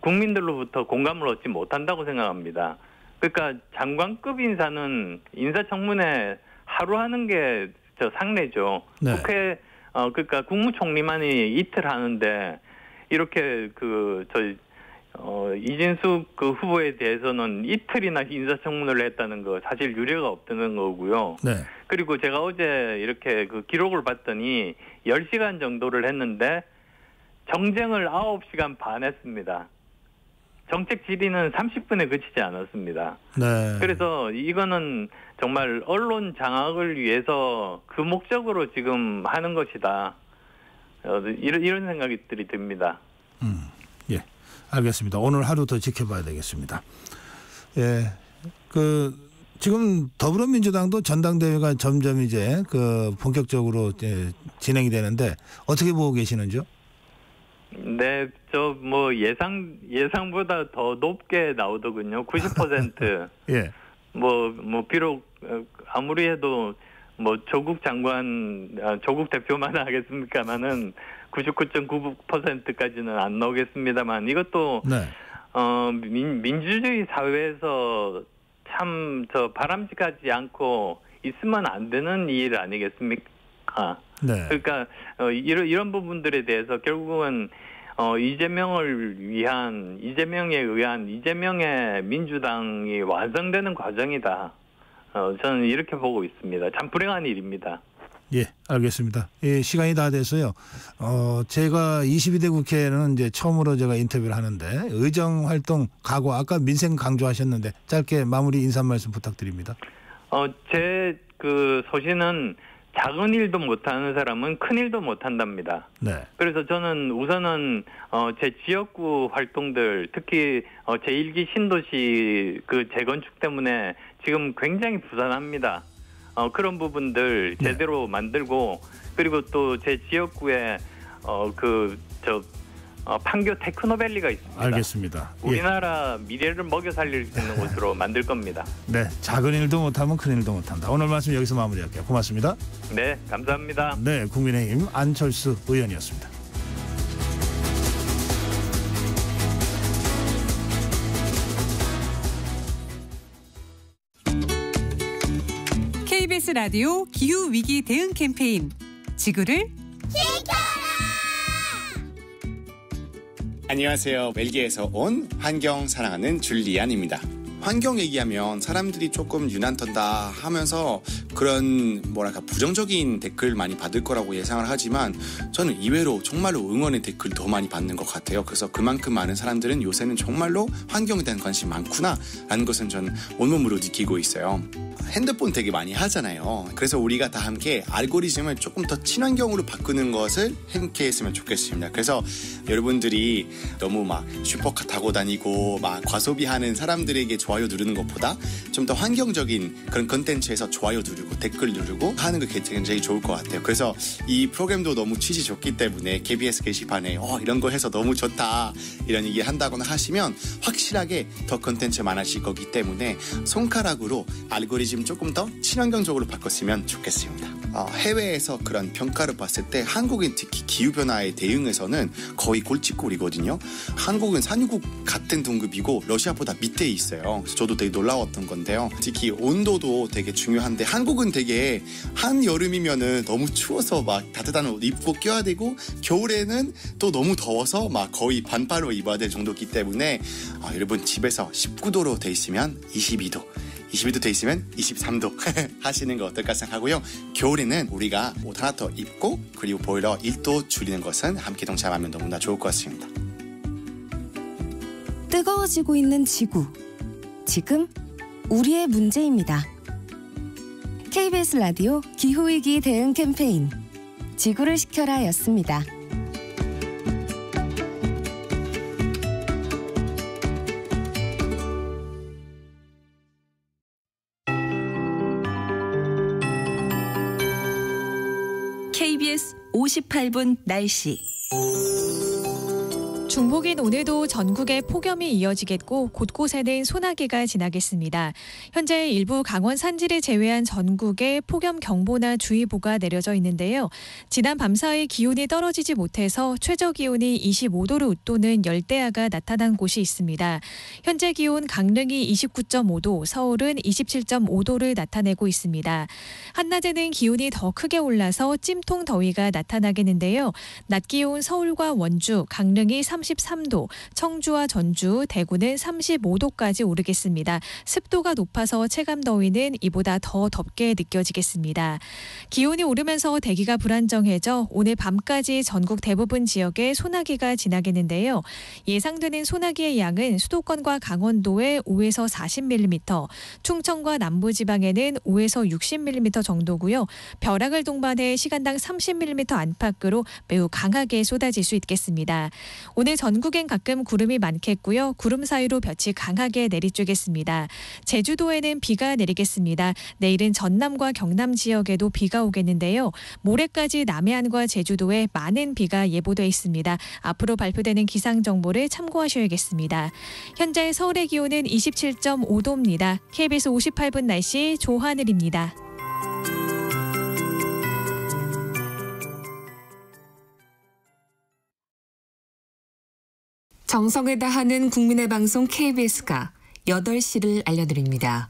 국민들로부터 공감을 얻지 못한다고 생각합니다. 그러니까 장관급 인사는 인사청문회 하루 하는 게 상례죠. 네. 국회 그러니까 국무총리만이 이틀 하는데 이렇게 이진숙 후보에 대해서는 이틀이나 인사청문회를 했다는 거 사실 유례가 없다는 거고요. 네. 그리고 제가 어제 이렇게 기록을 봤더니 10시간 정도를 했는데 정쟁을 9시간 반 했습니다. 정책 질의는 30분에 그치지 않았습니다. 네. 그래서 이거는 정말 언론 장악을 위해서 그 목적으로 지금 하는 것이다. 이런 생각들이 듭니다. 예, 알겠습니다. 오늘 하루 더 지켜봐야 되겠습니다. 예, 지금 더불어민주당도 전당대회가 점점 이제 본격적으로 이제 진행이 되는데 어떻게 보고 계시는지요? 네, 저 뭐 예상보다 더 높게 나오더군요. 90%. 예. 뭐 비록 아무리 해도 뭐 조국 대표만 하겠습니까만은 99.9%까지는 안 나오겠습니다만 이것도 네. 민주주의 사회에서 참 바람직하지 않고 있으면 안 되는 일 아니겠습니까? 네. 그러니까 이런 부분들에 대해서 결국은 이재명에 의한 이재명의 민주당이 완성되는 과정이다. 저는 이렇게 보고 있습니다. 참 불행한 일입니다. 예, 알겠습니다. 예, 시간이 다 돼서요. 제가 22대 국회는 이제 처음으로 제가 인터뷰를 하는데 의정 활동 각오 아까 민생 강조하셨는데 짧게 마무리 인사 말씀 부탁드립니다. 제 그 소신은 작은 일도 못하는 사람은 큰 일도 못한답니다. 네. 그래서 저는 우선은 제 지역구 활동들 특히 제1기 신도시 그 재건축 때문에 지금 굉장히 부산합니다. 그런 부분들 제대로 만들고 그리고 또 제 지역구에 판교 테크노밸리가 있습니다. 알겠습니다. 우리나라 미래를 먹여 살릴 수 있는 곳으로 만들 겁니다. 네, 작은 일도 못하면 큰 일도 못한다. 오늘 말씀 여기서 마무리할게요. 고맙습니다. 네, 감사합니다. 네, 국민의힘 안철수 의원이었습니다. KBS 라디오 기후위기 대응 캠페인 지구를 안녕하세요. 벨기에에서 온 환경 사랑하는 줄리안입니다. 환경 얘기하면 사람들이 조금 유난턴다 하면서 그런 부정적인 댓글 많이 받을 거라고 예상을 하지만 저는 의외로 정말로 응원의 댓글 더 많이 받는 것 같아요. 그래서 그만큼 많은 사람들은 요새는 정말로 환경에 대한 관심이 많구나 라는 것은 저는 온몸으로 느끼고 있어요. 핸드폰 되게 많이 하잖아요. 그래서 우리가 다 함께 알고리즘을 조금 더 친환경으로 바꾸는 것을 함께 했으면 좋겠습니다. 그래서 여러분들이 너무 슈퍼카 타고 다니고 과소비하는 사람들에게 좋아요 누르는 것보다 좀 더 환경적인 그런 컨텐츠에서 좋아요 누르고 댓글 누르고 하는 게 굉장히 좋을 것 같아요. 그래서 이 프로그램도 너무 취지 좋기 때문에 KBS 게시판에 이런 거 해서 너무 좋다 이런 얘기 한다거나 하시면 확실하게 더 컨텐츠 많아질 거기 때문에 손가락으로 알고리즘 조금 더 친환경적으로 바꿨으면 좋겠습니다. 해외에서 그런 평가를 봤을 때 한국인 특히 기후변화에 대응해서는 거의 꼴찌꼴이거든요. 한국은 산유국 같은 등급이고 러시아보다 밑에 있어요. 그래서 저도 되게 놀라웠던 건데요. 특히 온도도 되게 중요한데 한국은 되게 한여름이면은 너무 추워서 따뜻한 옷 입고 껴야 되고 겨울에는 또 너무 더워서 거의 반팔로 입어야 될 정도이기 때문에 여러분 집에서 19도로 돼 있으면 22도 돼 있으면 23도 하시는 거 어떨까 생각하고요. 겨울에는 우리가 옷 하나 더 입고 그리고 보일러 1도 줄이는 것은 함께 동참하면 너무나 좋을 것 같습니다. 뜨거워지고 있는 지구. 지금 우리의 문제입니다. KBS 라디오 기후위기 대응 캠페인 지구를 지켜라 였습니다. KBS 58분 날씨. 중복인 오늘도 전국에 폭염이 이어지겠고 곳곳에는 소나기가 지나겠습니다. 현재 일부 강원 산지를 제외한 전국에 폭염경보나 주의보가 내려져 있는데요. 지난 밤사이 기온이 떨어지지 못해서 최저기온이 25도를 웃도는 열대야가 나타난 곳이 있습니다. 현재 기온 강릉이 29.5도, 서울은 27.5도를 나타내고 있습니다. 한낮에는 기온이 더 크게 올라서 찜통 더위가 나타나겠는데요. 낮 기온 서울과 원주, 강릉이 33도, 청주와 전주, 대구는 35도까지 오르겠습니다. 습도가 높아서 체감더위는 이보다 더 덥게 느껴지겠습니다. 기온이 오르면서 대기가 불안정해져 오늘 밤까지 전국 대부분 지역에 소나기가 지나겠는데요. 예상되는 소나기의 양은 수도권과 강원도에 5에서 40mm, 충청과 남부지방에는 5에서 60mm 정도고요. 벼락을 동반해 시간당 30mm 안팎으로 매우 강하게 쏟아질 수 있겠습니다. 오늘 오늘 전국엔 가끔 구름이 많겠고요. 구름 사이로 볕이 강하게 내리쬐겠습니다. 제주도에는 비가 내리겠습니다. 내일은 전남과 경남 지역에도 비가 오겠는데요. 모레까지 남해안과 제주도에 많은 비가 예보돼 있습니다. 앞으로 발표되는 기상 정보를 참고하셔야겠습니다. 현재 서울의 기온은 27.5도입니다. KBS 58분 날씨 조하늘입니다. 정성을 다하는 국민의 방송 KBS가 8시를 알려드립니다.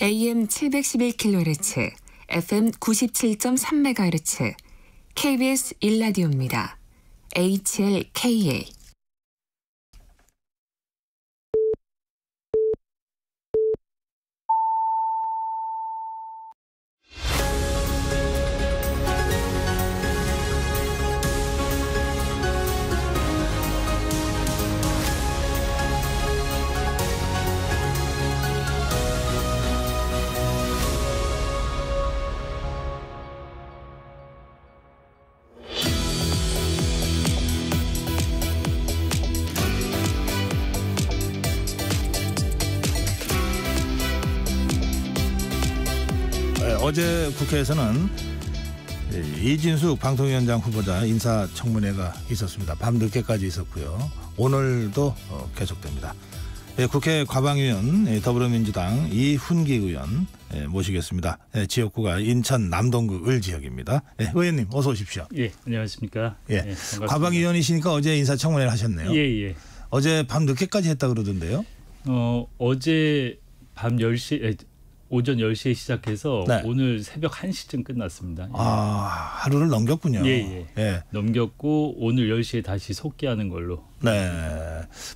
AM 711kHz, FM 97.3MHz, KBS 1라디오입니다. HLKA. 어제 국회에서는 이진숙 방통위원장 후보자 인사청문회가 있었습니다. 밤늦게까지 있었고요. 오늘도 계속됩니다. 국회 과방위원 더불어민주당 이훈기 의원 모시겠습니다. 지역구가 인천 남동구 을 지역입니다. 의원님 어서 오십시오. 예, 안녕하십니까. 반갑습니다. 과방위원이시니까 어제 인사청문회를 하셨네요. 예. 어제 밤늦게까지 했다 그러던데요. 어제 밤 10시 오전 10시에 시작해서 네. 오늘 새벽 1시쯤 끝났습니다. 하루를 넘겼군요. 예. 넘겼고 오늘 10시에 다시 속기하는 걸로. 네.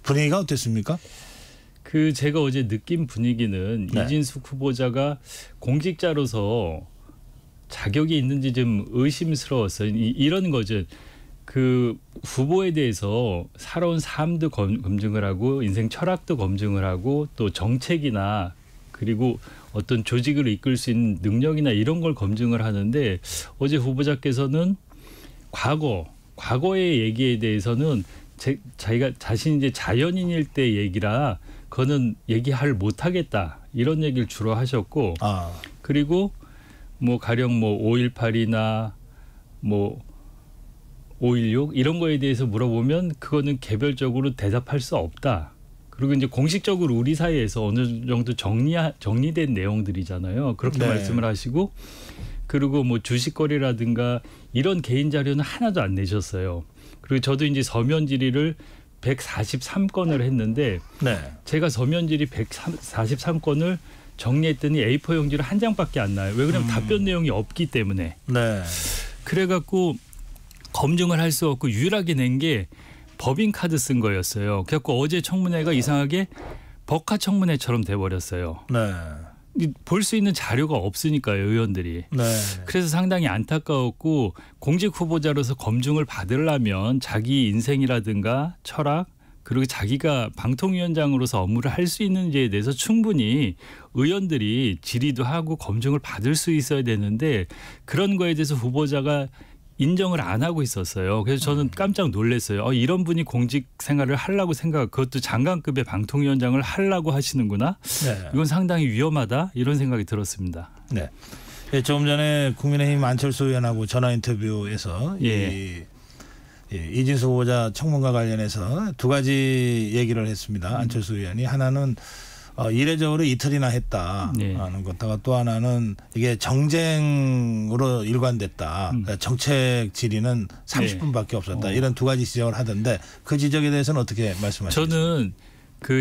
분위기가 어땠습니까? 제가 어제 느낀 분위기는 이진숙 후보자가 공직자로서 자격이 있는지 좀 의심스러웠어요. 이런 거죠. 후보에 대해서 살아온 삶도 검증을 하고 인생 철학도 검증을 하고 또 정책이나 그리고 어떤 조직을 이끌 수 있는 능력이나 이런 걸 검증을 하는데 어제 후보자께서는 과거의 얘기에 대해서는 자기가 자신이 이제 자연인일 때 얘기라 그거는 얘기할 못하겠다 이런 얘기를 주로 하셨고 그리고 가령 5.18이나 5.16 이런 거에 대해서 물어보면 그거는 개별적으로 대답할 수 없다. 그리고 이제 공식적으로 우리 사이에서 어느 정도 정리된 내용들이잖아요. 그렇게 말씀을 하시고 그리고 주식거래라든가 이런 개인 자료는 하나도 안 내셨어요. 그리고 저도 이제 서면 질의를 143건을 했는데 제가 서면 질의 143건을 정리했더니 A4 용지로 한 장밖에 안 나요. 왜 그러냐면 답변 내용이 없기 때문에. 그래갖고 검증을 할 수 없고 유일하게 낸 게 법인카드 쓴 거였어요. 그래갖고 어제 청문회가 이상하게 법카 청문회처럼 돼버렸어요. 볼 수 있는 자료가 없으니까요, 의원들이. 그래서 상당히 안타까웠고 공직 후보자로서 검증을 받으려면 자기 인생이라든가 철학 그리고 자기가 방통위원장으로서 업무를 할 수 있는지에 대해서 충분히 의원들이 질의도 하고 검증을 받을 수 있어야 되는데 그런 거에 대해서 후보자가 인정을 안 하고 있었어요. 그래서 저는 깜짝 놀랐어요. 이런 분이 공직 생활을 하려고 그것도 장관급의 방통위원장을 하려고 하시는구나. 이건 상당히 위험하다 이런 생각이 들었습니다. 조금 전에 국민의힘 안철수 의원하고 전화 인터뷰에서 이진숙 후보자 청문과 관련해서 두 가지 얘기를 했습니다. 안철수 의원이 하나는 이례적으로 이틀이나 했다 하는 것다가 또 하나는 이게 정쟁으로 일관됐다. 정책 질의는 30분밖에 없었다. 이런 두 가지 지적을 하던데 그 지적에 대해서는 어떻게 말씀하시겠습니까? 저는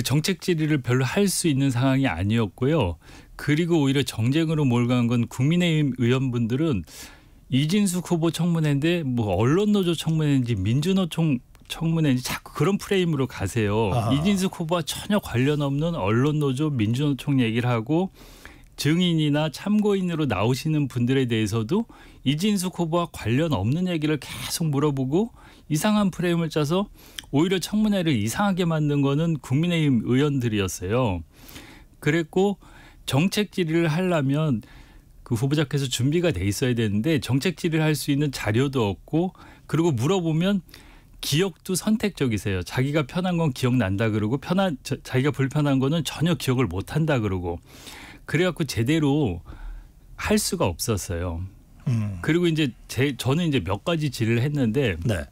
정책 질의를 별로 할 수 있는 상황이 아니었고요. 그리고 오히려 정쟁으로 몰고 간 건 국민의힘 의원분들은 이진숙 후보 청문회인데 언론노조 청문회인지 민주노총 청문회인지 자꾸 그런 프레임으로 가세요. 이진숙 후보와 전혀 관련 없는 언론노조 민주노총 얘기를 하고 증인이나 참고인으로 나오시는 분들에 대해서도 이진숙 후보와 관련 없는 얘기를 계속 물어보고 이상한 프레임을 짜서 오히려 청문회를 이상하게 만든 거는 국민의힘 의원들이었어요. 그랬고 정책 질의를 하려면 후보자께서 준비가 돼 있어야 되는데 정책 질의를 할 수 있는 자료도 없고 그리고 물어보면 기억도 선택적이세요. 자기가 편한 건 기억난다 그러고 자기가 불편한 거는 전혀 기억을 못한다 그러고 그래갖고 제대로 할 수가 없었어요. 그리고 이제 저는 이제 몇 가지 질의를 했는데 네.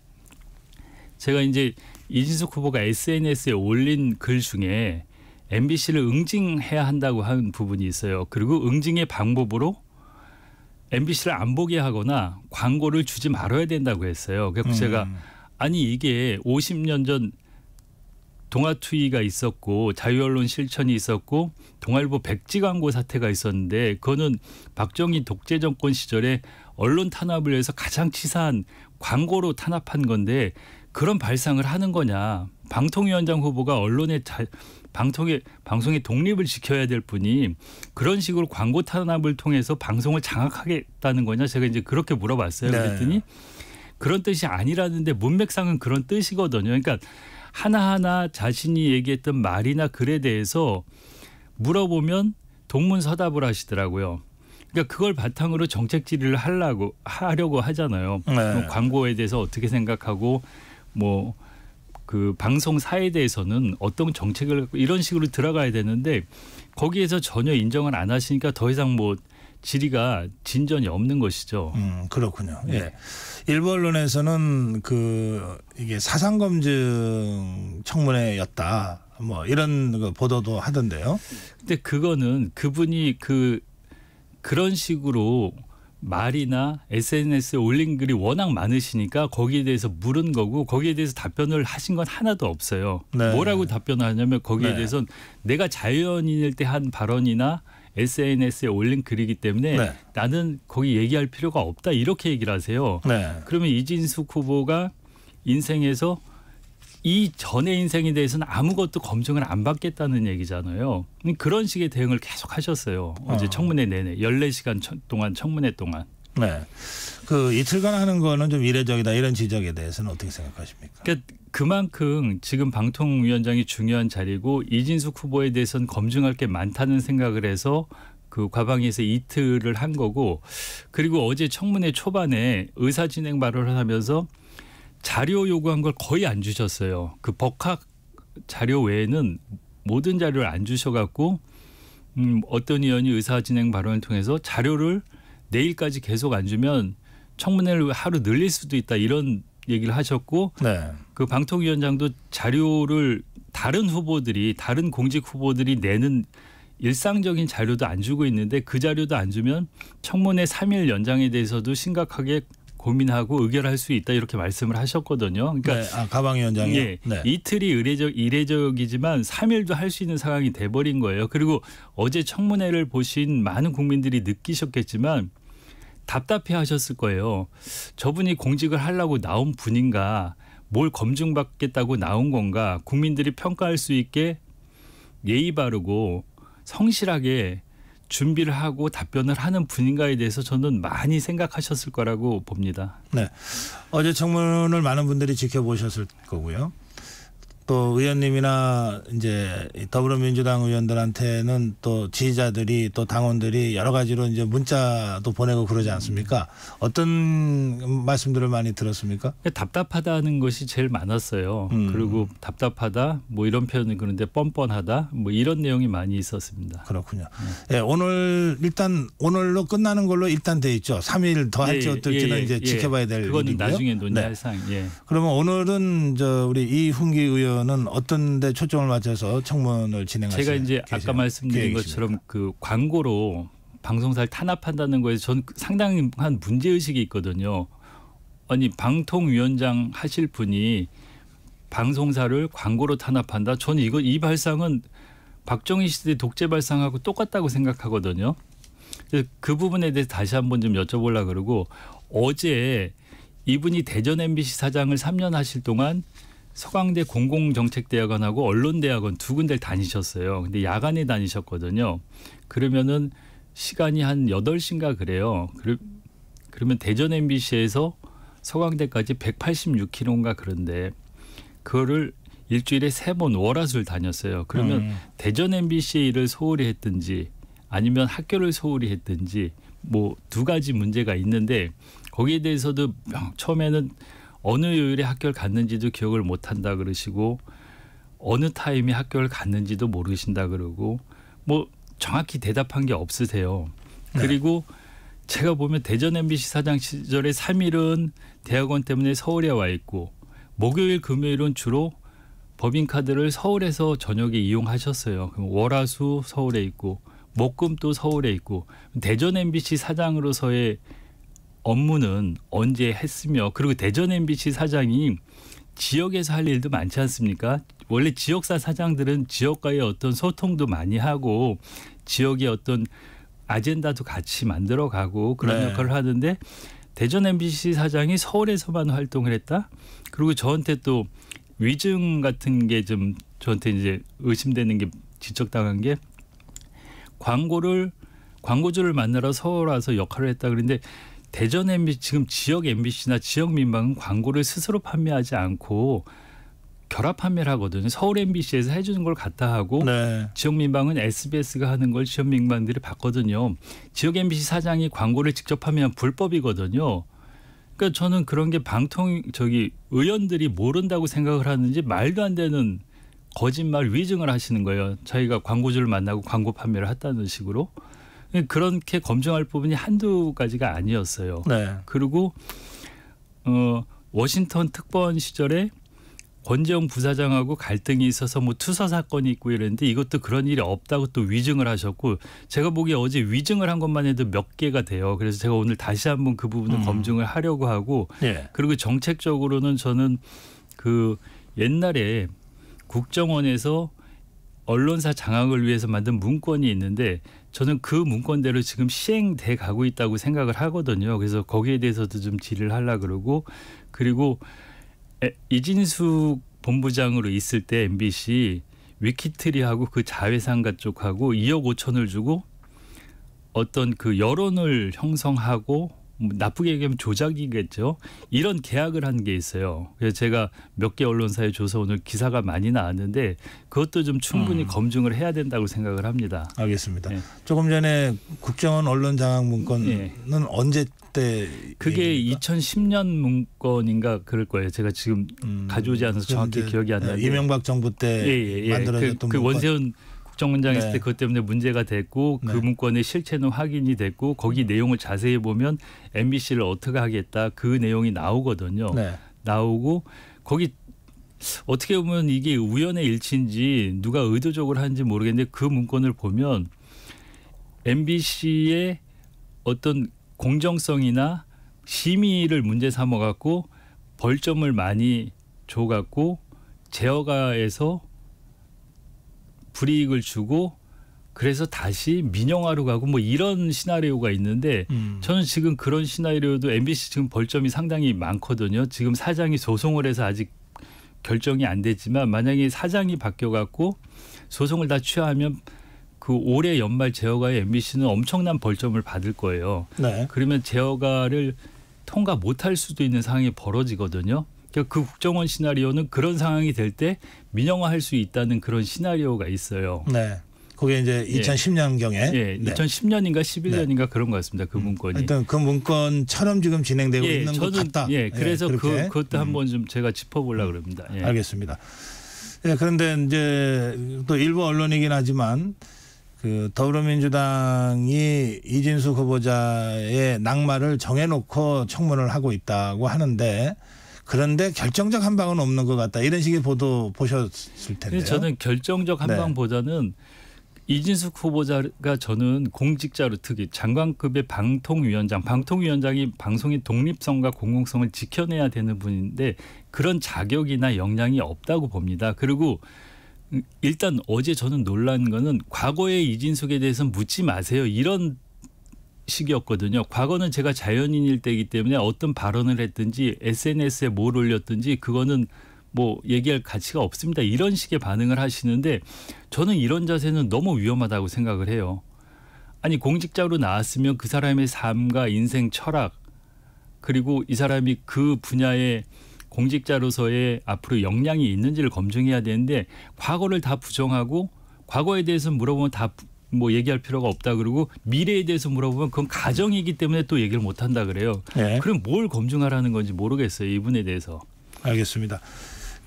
제가 이제 이진숙 후보가 SNS에 올린 글 중에 MBC를 응징해야 한다고 한 부분이 있어요. 그리고 응징의 방법으로 MBC를 안 보게 하거나 광고를 주지 말아야 된다고 했어요. 그래서 제가 아니 이게 50년 전 동아투이가 있었고 자유언론 실천이 있었고 동아일보 백지 광고 사태가 있었는데 그거는 박정희 독재 정권 시절에 언론 탄압을 위해서 가장 치사한 광고로 탄압한 건데 그런 발상을 하는 거냐. 방통위원장 후보가 언론의 방송의 독립을 지켜야 될 분이 그런 식으로 광고 탄압을 통해서 방송을 장악하겠다는 거냐. 제가 이제 그렇게 물어봤어요. 네. 그랬더니 그런 뜻이 아니라는데 문맥상은 그런 뜻이거든요. 그러니까 하나하나 자신이 얘기했던 말이나 글에 대해서 물어보면 동문서답을 하시더라고요. 그러니까 그걸 바탕으로 정책 질의를 하려고 하잖아요. 네. 광고에 대해서 어떻게 생각하고 뭐 그 방송사에 대해서는 어떤 정책을 이런 식으로 들어가야 되는데 거기에서 전혀 인정을 안 하시니까 더 이상 뭐 질의가 진전이 없는 것이죠. 그렇군요. 네. 예. 일부 언론에서는 이게 사상검증 청문회였다. 뭐 이런 그 보도도 하던데요. 근데 그거는 그분이 그런 식으로 말이나 SNS에 올린 글이 워낙 많으시니까 거기에 대해서 물은 거고 거기에 대해서 답변을 하신 건 하나도 없어요. 네. 뭐라고 답변을 하냐면 거기에 네. 대해서는 내가 자연인일 때 한 발언이나 SNS에 올린 글이기 때문에 네. 나는 거기 얘기할 필요가 없다 이렇게 얘기를 하세요. 네. 그러면 이진숙 후보가 인생에서 이 전의 인생에 대해서는 아무것도 검증을 안 받겠다는 얘기잖아요. 그런 식의 대응을 계속 하셨어요. 어제 청문회 내내 14시간 동안 청문회 동안. 네. 이틀간 하는 거는 좀 이례적이다 이런 지적에 대해서는 어떻게 생각하십니까? 그러니까 그만큼 지금 방통위원장이 중요한 자리고 이진숙 후보에 대해서는 검증할 게 많다는 생각을 해서 그 과방위에서 이틀을 한 거고 그리고 어제 청문회 초반에 의사진행 발언을 하면서 자료 요구한 걸 거의 안 주셨어요. 그 법학 자료 외에는 모든 자료를 안 주셔갖고 어떤 의원이 의사진행 발언을 통해서 자료를 내일까지 계속 안 주면 청문회를 하루 늘릴 수도 있다 이런 얘기를 하셨고 네. 그 방통위원장도 자료를 다른 공직 후보들이 내는 일상적인 자료도 안 주고 있는데 그 자료도 안 주면 청문회 3일 연장에 대해서도 심각하게 고민하고 의결할 수 있다 이렇게 말씀을 하셨거든요. 그러니까 네. 가방위원장이 예, 이틀이 이례적이지만 3일도 할 수 있는 상황이 돼버린 거예요. 그리고 어제 청문회를 보신 많은 국민들이 느끼셨겠지만 답답해하셨을 거예요. 저분이 공직을 하려고 나온 분인가, 뭘 검증받겠다고 나온 건가, 국민들이 평가할 수 있게 예의 바르고 성실하게 준비를 하고 답변을 하는 분인가에 대해서 저는 많이 생각하셨을 거라고 봅니다. 네. 어제 청문을 많은 분들이 지켜보셨을 거고요. 또 의원님이나 이제 더불어민주당 의원들한테는 또 지지자들이 또 당원들이 여러 가지로 이제 문자도 보내고 그러지 않습니까? 어떤 말씀들을 많이 들었습니까? 답답하다는 것이 제일 많았어요. 그리고 답답하다 뭐 이런 표현은 그런데 뻔뻔하다 뭐 이런 내용이 많이 있었습니다. 그렇군요. 예, 오늘로 끝나는 걸로 일단 돼 있죠. 3일 더 할지 어떨지는 이제 지켜봐야 될 그거는 일이고요. 나중에 논의할 네. 사항. 그러면 오늘은 우리 이훈기 의원은 어떤 데 초점을 맞춰서 청문을 진행하실 제가 이제 아까 말씀드린 것처럼 그 광고로 방송사를 탄압한다는 거에 전 상당한 문제의식이 있거든요. 아니 방통위원장 하실 분이 방송사를 광고로 탄압한다. 저는 이 발상은 박정희 시대 독재 발상하고 똑같다고 생각하거든요. 그래서 그 부분에 대해서 다시 한번 좀 여쭤보려고 그러고 어제 이분이 대전 MBC 사장을 3년 하실 동안 서강대 공공정책대학원하고 언론대학원 두 군데를 다니셨어요. 근데 야간에 다니셨거든요. 그러면은 시간이 한 8시인가 그래요. 그러면 대전 MBC에서 서강대까지 186km인가 그런데 그거를 일주일에 3번 월화수를 다녔어요. 그러면 대전 MBC의 일을 소홀히 했든지 아니면 학교를 소홀히 했든지 뭐 두 가지 문제가 있는데 거기에 대해서도 처음에는 어느 요일에 학교를 갔는지도 기억을 못한다 그러시고 어느 타임에 학교를 갔는지도 모르신다 그러고 뭐 정확히 대답한 게 없으세요. 네. 그리고 제가 보면 대전 MBC 사장 시절에 3일은 대학원 때문에 서울에 와 있고 목요일 금요일은 주로 법인카드를 서울에서 저녁에 이용하셨어요. 그럼 월화수 서울에 있고 목금 또 서울에 있고 대전 MBC 사장으로서의 업무는 언제 했으며 그리고 대전 MBC 사장이 지역에서 할 일도 많지 않습니까? 원래 지역사 사장들은 지역과의 어떤 소통도 많이 하고 지역의 어떤 아젠다도 같이 만들어가고 그런 네. 역할을 하는데 대전 MBC 사장이 서울에서만 활동을 했다? 그리고 저한테 또 위증 같은 게 좀 저한테 이제 의심되는 게 지적당한 게 광고주를 만나러 서울 와서 역할을 했다 그런데 대전 MBC 지금 지역 MBC나 지역 민방은 광고를 스스로 판매하지 않고 결합 판매를 하거든요. 서울 MBC에서 해주는 걸 갖다 하고 네. 지역 민방은 SBS가 하는 걸 지역 민방들이 받거든요. 지역 MBC 사장이 광고를 직접 판매하면 불법이거든요. 그러니까 저는 그런 게 의원들이 모른다고 생각을 하는지 말도 안 되는 거짓말 위증을 하시는 거예요. 자기가 광고주를 만나고 광고 판매를 했다는 식으로. 그렇게 검증할 부분이 한두 가지가 아니었어요. 네. 그리고 워싱턴 특보원 시절에 권재용 부사장하고 갈등이 있어서 뭐 투서 사건이 있고 이랬는데 이것도 그런 일이 없다고 또 위증을 하셨고 제가 보기에 어제 위증을 한 것만 해도 몇 개가 돼요. 그래서 제가 오늘 다시 한번 그 부분을 검증을 하려고 하고 예. 그리고 정책적으로는 저는 그 옛날에 국정원에서 언론사 장악을 위해서 만든 문건이 있는데 저는 그 문건대로 지금 시행돼 가고 있다고 생각을 하거든요. 그래서 거기에 대해서도 좀 질의를 하려고 그러고 그리고 이진숙 본부장으로 있을 때 MBC 위키트리하고 그 자회사인가 쪽하고 2억 5천을 주고 어떤 그 여론을 형성하고 나쁘게 얘기하면 조작이겠죠. 이런 계약을 한 게 있어요. 그래서 제가 몇 개 언론사에 줘서 오늘 기사가 많이 나왔는데 그것도 좀 충분히 검증을 해야 된다고 생각을 합니다. 알겠습니다. 네. 조금 전에 국정원 언론 장악 문건은 언제 때 그게 얘기입니까? 2010년 문건인가 그럴 거예요. 제가 지금 가져오지 않아서 정확히 기억이 안 나는데 이명박 정부 때 만들어졌던 그 문건. 원세훈 국정원장 있을 때 그것 때문에 문제가 됐고 그 문건의 실체는 확인이 됐고 거기 내용을 자세히 보면 MBC를 어떻게 하겠다 그 내용이 나오거든요. 네. 나오고 거기 어떻게 보면 이게 우연의 일치인지 누가 의도적으로 하는지 모르겠는데 그 문건을 보면 MBC의 어떤 공정성이나 심의를 문제 삼아 갖고 벌점을 많이 줘 갖고 제어가에서 불이익을 주고 그래서 다시 민영화로 가고 뭐 이런 시나리오가 있는데 저는 지금 그런 시나리오도 MBC 지금 벌점이 상당히 많거든요. 지금 사장이 소송을 해서 아직 결정이 안 됐지만 만약에 사장이 바뀌어갖고 소송을 다 취하하면 그 올해 연말 제어가에 MBC는 엄청난 벌점을 받을 거예요. 네. 그러면 제어가를 통과 못할 수도 있는 상황이 벌어지거든요. 그 국정원 시나리오는 그런 상황이 될 때 민영화할 수 있다는 그런 시나리오가 있어요. 네. 그게 이제 2010년경에. 네. 2010년인가 11년인가 그런 것 같습니다. 그 문건이. 일단 그 문건처럼 지금 진행되고 있는 것 같다. 그래서 그것도 한번 좀 제가 짚어보려고 그럽니다. 알겠습니다. 그런데 이제 또 일부 언론이긴 하지만 그 더불어민주당이 이진숙 후보자의 낙마를 정해놓고 청문을 하고 있다고 하는데 그런데 결정적 한 방은 없는 것 같다. 이런 식의 보도 보셨을 텐데요. 저는 결정적 한 방보다는 이진숙 후보자가 저는 공직자로 특히 장관급의 방통위원장이 방송의 독립성과 공공성을 지켜내야 되는 분인데 그런 자격이나 역량이 없다고 봅니다. 그리고 일단 어제 저는 놀란 거는 과거의 이진숙에 대해서는 묻지 마세요. 이런 식이었거든요. 과거는 제가 자연인일 때이기 때문에 어떤 발언을 했든지 SNS에 뭘 올렸든지 그거는 뭐 얘기할 가치가 없습니다. 이런 식의 반응을 하시는데 저는 이런 자세는 너무 위험하다고 생각을 해요. 아니 공직자로 나왔으면 그 사람의 삶과 인생 철학 그리고 이 사람이 그 분야의 공직자로서의 앞으로 역량이 있는지를 검증해야 되는데 과거를 다 부정하고 과거에 대해서 물어보면 다 뭐 얘기할 필요가 없다 그러고 미래에 대해서 물어보면 그건 가정이기 때문에 또 얘기를 못 한다 그래요. 네. 그럼 뭘 검증하라는 건지 모르겠어요. 이분에 대해서. 알겠습니다.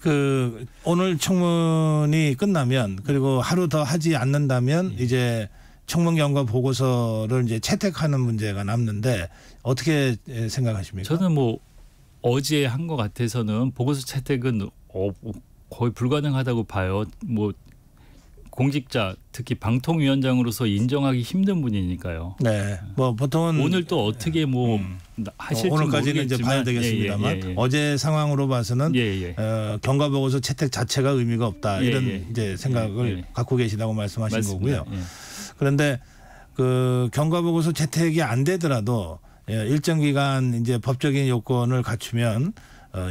그 오늘 청문이 끝나면 그리고 하루 더 하지 않는다면 이제 청문 결과 보고서를 이제 채택하는 문제가 남는데 어떻게 생각하십니까? 저는 뭐 어제 한 것 같아서는 보고서 채택은 거의 불가능하다고 봐요. 뭐 공직자 특히 방통위원장으로서 인정하기 힘든 분이니까요. 네, 뭐 보통은 오늘 또 어떻게 뭐 하실지 오늘까지는 이제 봐야 되겠습니다만 어제 상황으로 봐서는 경과 보고서 채택 자체가 의미가 없다 이런 이제 생각을 갖고 계시다고 말씀하신 맞습니다. 거고요. 그런데 그 경과 보고서 채택이 안 되더라도 일정 기간 이제 법적인 요건을 갖추면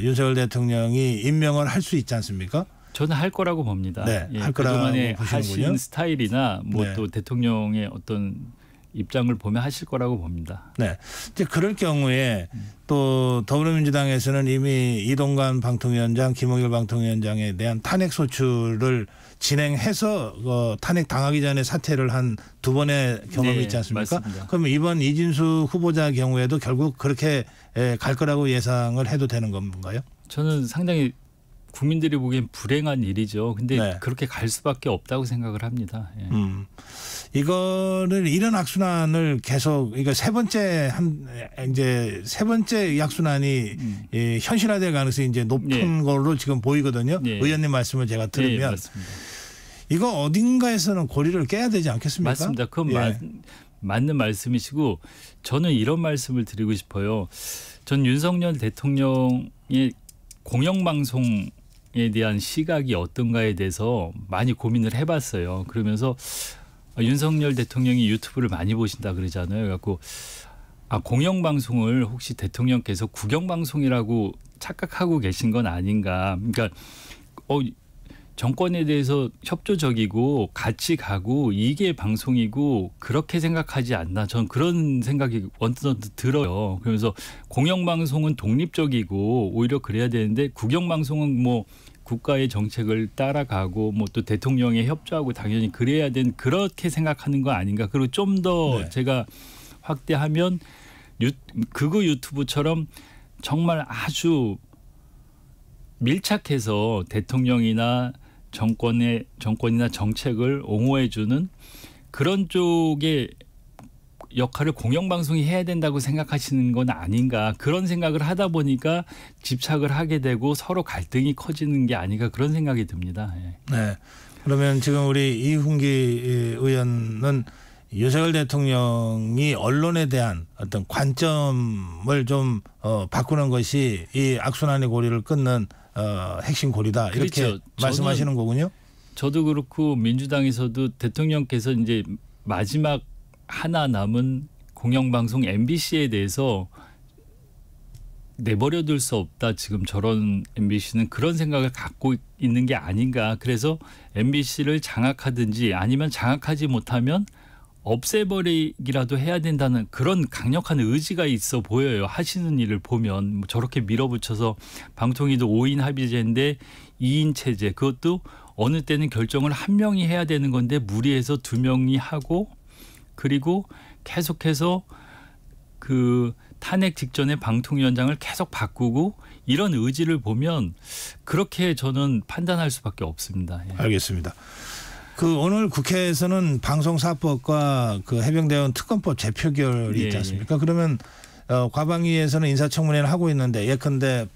윤석열 대통령이 임명을 할 수 있지 않습니까? 저는 할 거라고 봅니다. 네, 할 거라고 그동안에 보시는군요. 하신 스타일이나 뭐 또 대통령의 어떤 입장을 보면 하실 거라고 봅니다. 네, 이제 그럴 경우에 또 더불어민주당에서는 이미 이동관 방통위원장, 김홍일 방통위원장에 대한 탄핵 소추를 진행해서 탄핵 당하기 전에 사퇴를 한 두 번의 경험이 있지 않습니까? 맞습니다. 그럼 이번 이진수 후보자 경우에도 결국 그렇게 갈 거라고 예상을 해도 되는 건가요? 저는 상당히 국민들이 보기엔 불행한 일이죠. 근데 그렇게 갈 수밖에 없다고 생각을 합니다. 이거를 이런 악순환을 계속 이거 세 번째 악순환이 현실화될 가능성이 이제 높은 걸로 지금 보이거든요. 의원님 말씀을 제가 들으면 이거 어딘가에서는 고리를 깨야 되지 않겠습니까? 맞습니다. 그건 맞는 말씀이시고 저는 이런 말씀을 드리고 싶어요. 전 윤석열 대통령의 공영방송에 대한 시각이 어떤가에 대해서 많이 고민을 해봤어요. 그러면서 윤석열 대통령이 유튜브를 많이 보신다 그러잖아요. 그래갖고 공영방송을 혹시 대통령께서 국영방송이라고 착각하고 계신 건 아닌가. 그러니까 정권에 대해서 협조적이고 같이 가고 이게 방송이고 그렇게 생각하지 않나. 전 그런 생각이 언뜻 들어요. 그러면서 공영방송은 독립적이고 오히려 그래야 되는데 국영방송은 뭐 국가의 정책을 따라가고 뭐 또 대통령에 협조하고 당연히 그래야 되는 그렇게 생각하는 거 아닌가. 그리고 좀 더 제가 확대하면 극우 유튜브처럼 정말 아주 밀착해서 대통령이나 정권이나 정책을 옹호해주는 그런 쪽의 역할을 공영방송이 해야 된다고 생각하시는 건 아닌가. 그런 생각을 하다 보니까 집착을 하게 되고 서로 갈등이 커지는 게 아닌가 그런 생각이 듭니다. 네. 그러면 지금 우리 이훈기 의원은 윤석열 대통령이 언론에 대한 어떤 관점을 좀 바꾸는 것이 이 악순환의 고리를 끊는 핵심 고리다 이렇게 그렇죠. 말씀하시는 거군요. 저도 그렇고 민주당에서도 대통령께서 이제 마지막 하나 남은 공영방송 MBC에 대해서 내버려둘 수 없다. 지금 저런 MBC는 그런 생각을 갖고 있는 게 아닌가. 그래서 MBC를 장악하든지 아니면 장악하지 못하면 없애버리기라도 해야 된다는 그런 강력한 의지가 있어 보여요. 하시는 일을 보면 저렇게 밀어붙여서 방통위도 5인 합의제인데 2인 체제 그것도 어느 때는 결정을 한 명이 해야 되는 건데 무리해서 두 명이 하고 그리고 계속해서 그 탄핵 직전에 방통위원장을 계속 바꾸고 이런 의지를 보면 그렇게 저는 판단할 수밖에 없습니다. 알겠습니다. 그 오늘 국회에서는 방송사법과 그 해병대원 특검법 재표결이 있지 않습니까? 그러면 과방위에서는 인사청문회를 하고 있는데 예컨대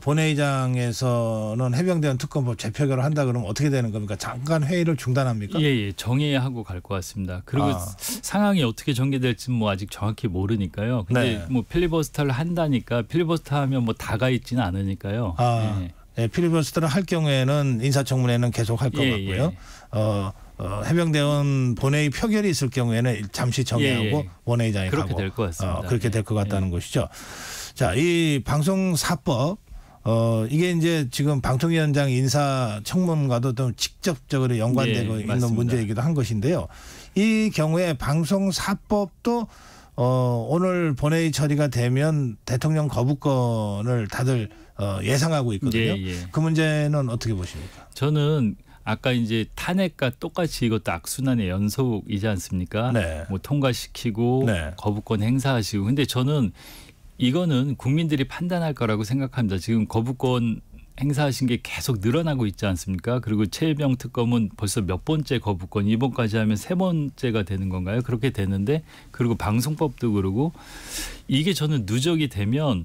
본회의장에서는 해병대원 특검법 재표결을 한다 그러면 어떻게 되는 겁니까? 잠깐 회의를 중단합니까? 예, 정회하고 갈 것 같습니다. 그리고 상황이 어떻게 전개될지는 뭐 아직 정확히 모르니까요. 근데 뭐 필리버스터를 한다니까 필리버스터하면 뭐 다가 있지는 않으니까요. 필리버스터를 할 경우에는 인사청문회는 계속 할 것 같고요. 해병대원 본회의 표결이 있을 경우에는 잠시 정회하고 본회의장에 그렇게 가고 될 것 같습니다. 그렇게 될 것 같다는 것이죠. 자, 이 방송사법 이게 이제 지금 방통위원장 인사청문과도 좀 직접적으로 연관되고 있는 맞습니다. 문제이기도 한 것인데요. 이 경우에 방송사법도 오늘 본회의 처리가 되면 대통령 거부권을 다들 예상하고 있거든요. 그 문제는 어떻게 보십니까? 저는 아까 이제 탄핵과 똑같이 이것도 악순환의 연속이지 않습니까? 네. 뭐 통과시키고 네. 거부권 행사하시고. 근데 저는 이거는 국민들이 판단할 거라고 생각합니다. 지금 거부권 행사하신 게 계속 늘어나고 있지 않습니까? 그리고 최혜병 특검은 벌써 몇 번째 거부권, 이번까지 하면 3번째가 되는 건가요? 그렇게 되는데, 그리고 방송법도 그러고, 이게 저는 누적이 되면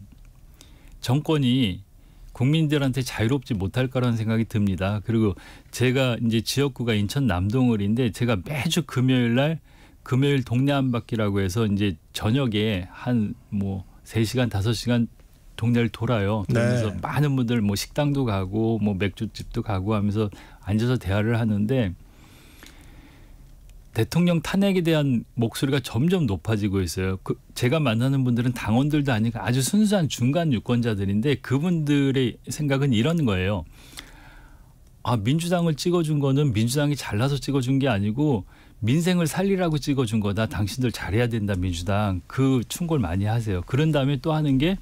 정권이 국민들한테 자유롭지 못할 거라는 생각이 듭니다. 그리고 제가 이제 지역구가 인천 남동을인데, 제가 매주 금요일 동네 한 바퀴라고 해서 이제 저녁에 한 뭐 3시간 5시간 동네를 돌아요. 그러면서 네. 많은 분들 뭐 식당도 가고 뭐 맥주집도 가고 하면서 앉아서 대화를 하는데, 대통령 탄핵에 대한 목소리가 점점 높아지고 있어요. 제가 만나는 분들은 당원들도 아니고 아주 순수한 중간 유권자들인데, 그분들의 생각은 이런 거예요. 아, 민주당을 찍어준 거는 민주당이 잘나서 찍어준 게 아니고 민생을 살리라고 찍어준 거다. 당신들 잘해야 된다, 민주당. 그 충고를 많이 하세요. 그런 다음에 또 하는 게,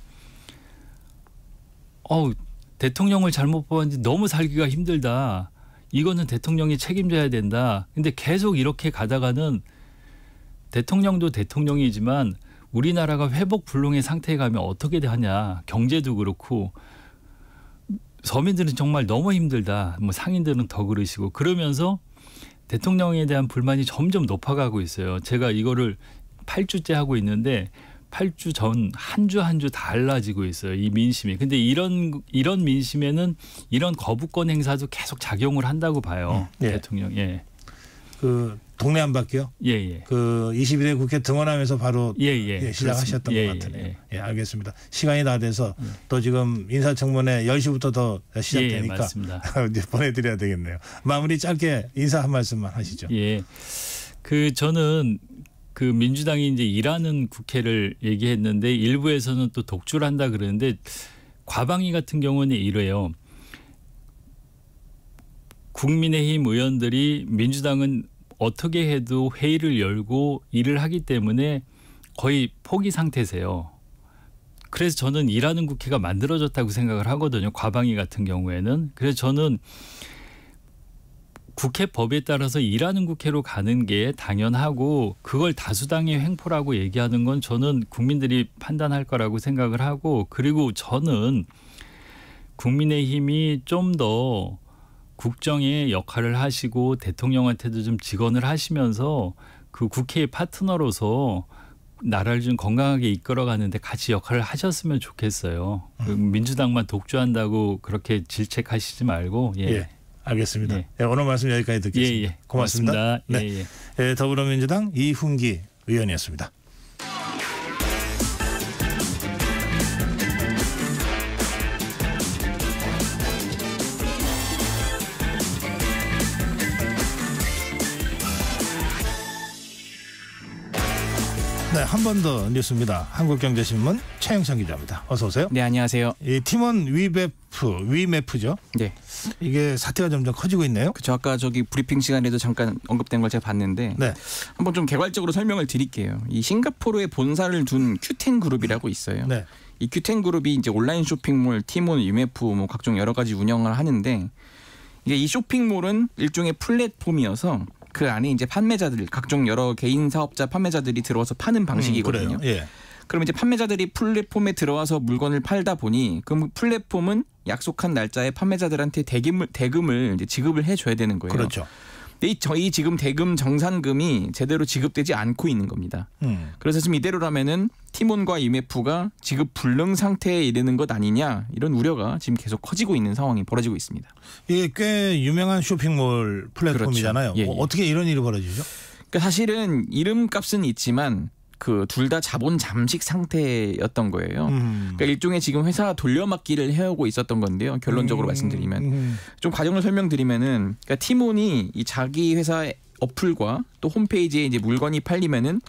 대통령을 잘못 뽑았는데 너무 살기가 힘들다. 이거는 대통령이 책임져야 된다. 근데 계속 이렇게 가다가는 대통령도 대통령이지만 우리나라가 회복 불능의 상태에 가면 어떻게 하냐. 경제도 그렇고 서민들은 정말 너무 힘들다. 뭐 상인들은 더 그러시고, 그러면서 대통령에 대한 불만이 점점 높아가고 있어요. 제가 이거를 8주째 하고 있는데 8주 전 한 주 한 주 달라지고 있어요. 이 민심이. 근데 이런 민심에는 이런 거부권 행사도 계속 작용을 한다고 봐요. 예. 대통령. 예. 그 동네 한 바퀴요? 예. 그 22대 국회 등원하면서 바로 예. 시작하셨던 것 같으네요. 예, 알겠습니다. 시간이 다 돼서 또 지금 인사청문회 10시부터 더 시작되니까 맞습니다. 이제 보내드려야 되겠네요. 마무리 짧게 인사 한 말씀만 하시죠. 예. 저는 그 민주당이 이제 일하는 국회를 얘기했는데, 일부에서는 또 독주를 한다 그러는데, 과방위 같은 경우는 이래요. 국민의힘 의원들이 민주당은 어떻게 해도 회의를 열고 일을 하기 때문에 거의 포기 상태세요. 그래서 저는 일하는 국회가 만들어졌다고 생각을 하거든요. 과방위 같은 경우에는. 그래서 저는 국회 법에 따라서 일하는 국회로 가는 게 당연하고, 그걸 다수당의 횡포라고 얘기하는 건 저는 국민들이 판단할 거라고 생각을 하고, 그리고 저는 국민의힘이 좀 더 국정의 역할을 하시고 대통령한테도 좀 직언을 하시면서 그 국회의 파트너로서 나라를 좀 건강하게 이끌어가는데 같이 역할을 하셨으면 좋겠어요. 민주당만 독주한다고 그렇게 질책하시지 말고. 예. 알겠습니다. 예, 오늘 말씀 여기까지 듣겠습니다. 예. 고맙습니다. 네. 예, 더불어민주당 이훈기 의원이었습니다. 네, 한 번 더 뉴스입니다. 한국경제신문 최영찬 기자입니다. 어서 오세요. 네, 안녕하세요. 이 팀원 위메프죠? 네. 이게 사태가 점점 커지고 있네요. 그렇죠. 아까 저기 브리핑 시간에도 잠깐 언급된 걸 제가 봤는데, 네. 한번 좀 개괄적으로 설명을 드릴게요. 이 싱가포르에 본사를 둔 큐텐 그룹이라고 있어요. 네. 이 큐텐 그룹이 이제 온라인 쇼핑몰, 티몬, 위메프 뭐 각종 여러 가지 운영을 하는데, 이게 이 쇼핑몰은 일종의 플랫폼이어서 그 안에 이제 판매자들, 각종 여러 개인 사업자 판매자들이 들어와서 파는 방식이거든요. 그래요. 예. 그럼 이제 판매자들이 플랫폼에 들어와서 물건을 팔다 보니, 그럼 플랫폼은 약속한 날짜에 판매자들한테 대금을 이제 지급을 해줘야 되는 거예요. 그렇죠. 근데 이 지금 대금 정산금이 제대로 지급되지 않고 있는 겁니다. 그래서 지금 이대로라면은 티몬과 IMF가 지급 불능 상태에 이르는 것 아니냐, 이런 우려가 지금 계속 커지고 있는 상황이 벌어지고 있습니다. 이게 꽤 유명한 쇼핑몰 플랫폼이잖아요. 그렇죠. 예. 어떻게 이런 일이 벌어지죠? 그러니까 사실은 이름값은 있지만 그 둘 다 자본 잠식 상태였던 거예요. 그러니까 일종의 지금 회사 돌려막기를 해오고 있었던 건데요. 결론적으로 말씀드리면 좀 과정을 설명드리면은, 그러니까 티몬이 이 자기 회사의 어플과 또 홈페이지에 이제 물건이 팔리면은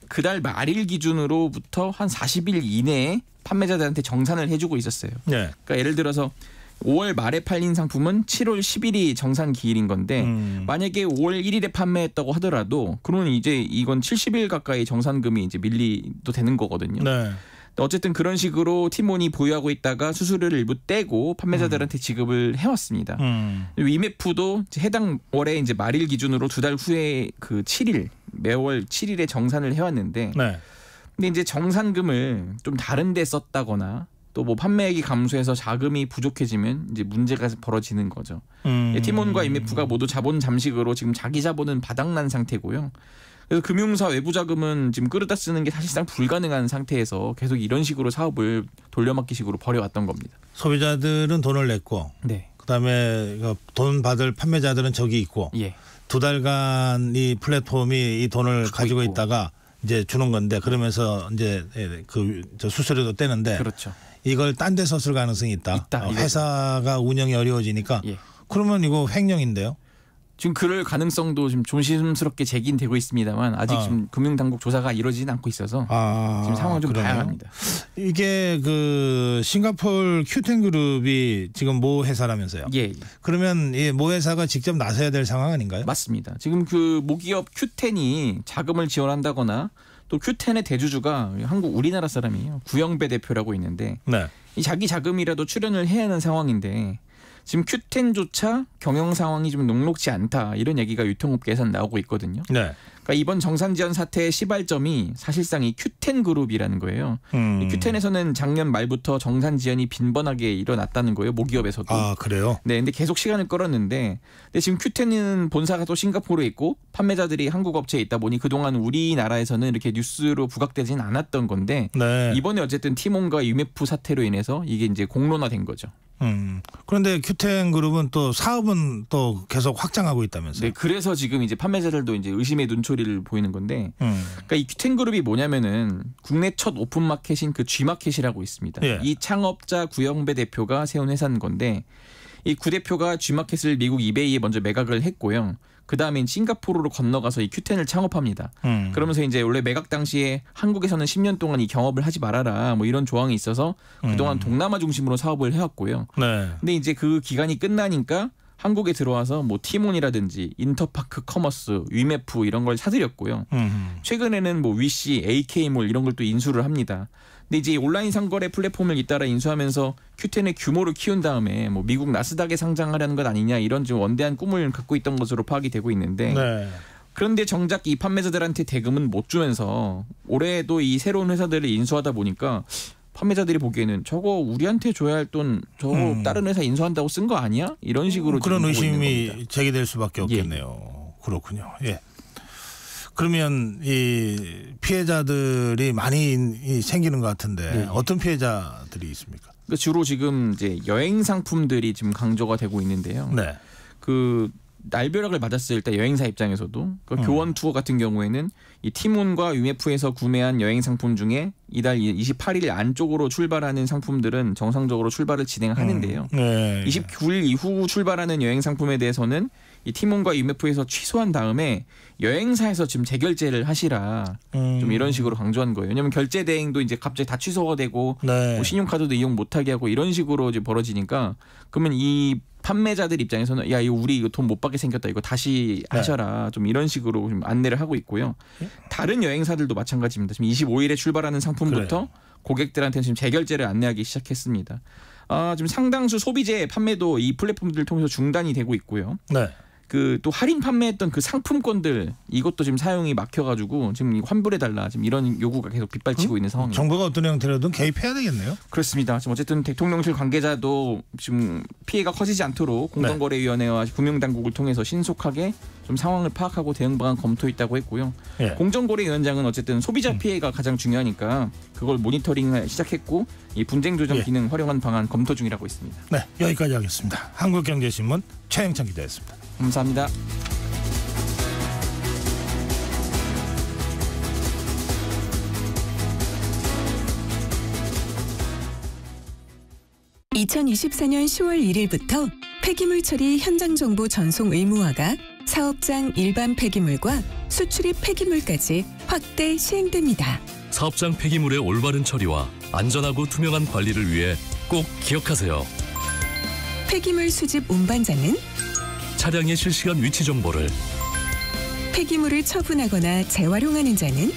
그달 말일 기준으로부터 한 40일 이내에 판매자들한테 정산을 해주고 있었어요. 네. 그러니까 예를 들어서 5월 말에 팔린 상품은 7월 10일이 정산 기일인 건데, 만약에 5월 1일에 판매했다고 하더라도 그러면 이제 이건 70일 가까이 정산금이 이제 밀리도 되는 거거든요. 네. 어쨌든 그런 식으로 티몬이 보유하고 있다가 수수료를 일부 떼고 판매자들한테 지급을 해왔습니다. IMF도 해당 월에 이제 말일 기준으로 2달 후에 그 7일 매월 7일에 정산을 해왔는데, 네. 근데 이제 정산금을 좀 다른데 썼다거나 또 뭐 판매액이 감소해서 자금이 부족해지면 이제 문제가 벌어지는 거죠. 티몬과 IMF가 모두 자본 잠식으로 지금 자기 자본은 바닥난 상태고요. 그래서 금융사 외부 자금은 지금 끌어다 쓰는 게 사실상 불가능한 상태에서 계속 이런 식으로 사업을 돌려막기식으로 벌여왔던 겁니다. 소비자들은 돈을 냈고, 네. 그다음에 돈 받을 판매자들은 저기 있고, 예. 2달간 이 플랫폼이 이 돈을 가지고 있고. 있다가 이제 주는 건데, 그러면서 이제 저 수수료도 떼는데, 그렇죠. 이걸 딴 데서 쓸 가능성이 있다. 회사가 운영이 어려워지니까. 예. 그러면 이거 횡령인데요. 지금 그럴 가능성도 지금 조심스럽게 제기되고 있습니다만 아직 지금 금융당국 조사가 이루어지진 않고 있어서 지금 상황을 좀 봐야 합니다. 이게 그 싱가포르 큐텐그룹이 지금 모 회사라면서요. 예. 그러면 이 모 회사가 직접 나서야 될 상황 아닌가요? 맞습니다. 지금 그 모기업 큐텐이 자금을 지원한다거나 또 큐텐의 대주주가 우리나라 사람이에요. 구영배 대표라고 있는데 네. 이 자기 자금이라도 출연을 해야 하는 상황인데 지금 큐텐조차 경영 상황이 좀 녹록지 않다 이런 얘기가 유통업계에서는 나오고 있거든요. 네. 그러니까 이번 정산지원 사태의 시발점이 사실상 이 큐텐그룹이라는 거예요. 이 큐텐에서는 작년 말부터 정산지원이 빈번하게 일어났다는 거예요. 모기업에서도. 아 그래요? 네, 근데 계속 시간을 끌었는데, 근데 지금 큐텐은 본사가 또 싱가포르에 있고 판매자들이 한국 업체에 있다 보니 그동안 우리나라에서는 이렇게 뉴스로 부각되지는 않았던 건데 네. 이번에 어쨌든 티몬과 IMF 사태로 인해서 이게 이제 공론화된 거죠. 그런데 큐텐그룹은 또 사업은 또 계속 확장하고 있다면서요? 네, 그래서 지금 이제 판매자들도 이제 의심의 눈초리를 보이는 건데, 그러니까 이 큐텐그룹이 뭐냐면은 국내 첫 오픈마켓인 그 G마켓이라고 있습니다. 예. 이 창업자 구영배 대표가 세운 회사인 건데, 이 구 대표가 G마켓을 미국 이베이에 먼저 매각을 했고요. 그 다음에 싱가포르로 건너가서 이 큐텐을 창업합니다. 그러면서 이제 원래 매각 당시에 한국에서는 10년 동안 이 경업을 하지 말아라 뭐 이런 조항이 있어서 그동안 동남아 중심으로 사업을 해왔고요. 네. 근데 이제 그 기간이 끝나니까 한국에 들어와서 뭐 티몬이라든지 인터파크 커머스, 위메프 이런 걸 사들였고요. 최근에는 뭐 위시, AK몰 이런 걸 또 인수를 합니다. 근데 이제 온라인 상거래 플랫폼을 잇따라 인수하면서 큐텐의 규모를 키운 다음에 뭐 미국 나스닥에 상장하려는 것 아니냐 이런 좀 원대한 꿈을 갖고 있던 것으로 파악이 되고 있는데, 네. 그런데 정작 이 판매자들한테 대금은 못 주면서 올해도 이 새로운 회사들을 인수하다 보니까 판매자들이 보기에는 저거 우리한테 줘야 할 돈 저거 다른 회사 인수한다고 쓴 거 아니야? 이런 식으로 그런 지금 보고 있는 의심이 겁니다. 제기될 수밖에 없겠네요. 그렇군요. 예. 그러면 이 피해자들이 많이 생기는 것 같은데 네. 어떤 피해자들이 있습니까? 주로 지금 이제 여행 상품들이 지금 강조가 되고 있는데요. 네. 그 날벼락을 맞았을 때 여행사 입장에서도 그 교원 투어 같은 경우에는 이 티몬과 UMF에서 구매한 여행 상품 중에 이달 28일 안쪽으로 출발하는 상품들은 정상적으로 출발을 진행하는데요. 네. 29일 이후 출발하는 여행 상품에 대해서는 이 티몬과 UMF에서 취소한 다음에 여행사에서 지금 재결제를 하시라 좀 이런 식으로 강조한 거예요. 왜냐하면 결제 대행도 이제 갑자기 다 취소가 되고 네. 뭐 신용카드도 이용 못하게 하고 이런 식으로 이제 벌어지니까 그러면 이 판매자들 입장에서는 야 이거 우리 이거 돈 못 받게 생겼다 이거 다시 하셔라 좀 이런 식으로 좀 안내를 하고 있고요. 다른 여행사들도 마찬가지입니다. 지금 25일에 출발하는 상품부터 그래. 고객들한테는 지금 재결제를 안내하기 시작했습니다. 지금 상당수 소비재 판매도 이 플랫폼들을 통해서 중단이 되고 있고요. 네. 그 또 할인 판매했던 그 상품권들 이것도 지금 사용이 막혀가지고 지금 환불해달라 지금 이런 요구가 계속 빗발치고 있는 상황입니다. 정부가 어떤 형태로든 개입해야 되겠네요. 그렇습니다. 지금 어쨌든 대통령실 관계자도 지금 피해가 커지지 않도록 공정거래위원회와 금융당국을 통해서 신속하게 좀 상황을 파악하고 대응 방안 검토했다고 했고요. 예. 공정거래위원장은 어쨌든 소비자 피해가 가장 중요하니까 그걸 모니터링을 시작했고 이 분쟁 조정 기능 활용한 방안 검토 중이라고 있습니다. 네, 여기까지 하겠습니다. 한국경제신문 최영찬 기자였습니다. 감사합니다. (2024년 10월 1일부터) 폐기물 처리 현장 정보 전송 의무화가 사업장 일반 폐기물과 수출입 폐기물까지 확대 시행됩니다. 사업장 폐기물의 올바른 처리와 안전하고 투명한 관리를 위해 꼭 기억하세요. 폐기물 수집 운반자는 차량의 실시간 위치 정보를, 폐기물을 처분하거나 재활용하는 자는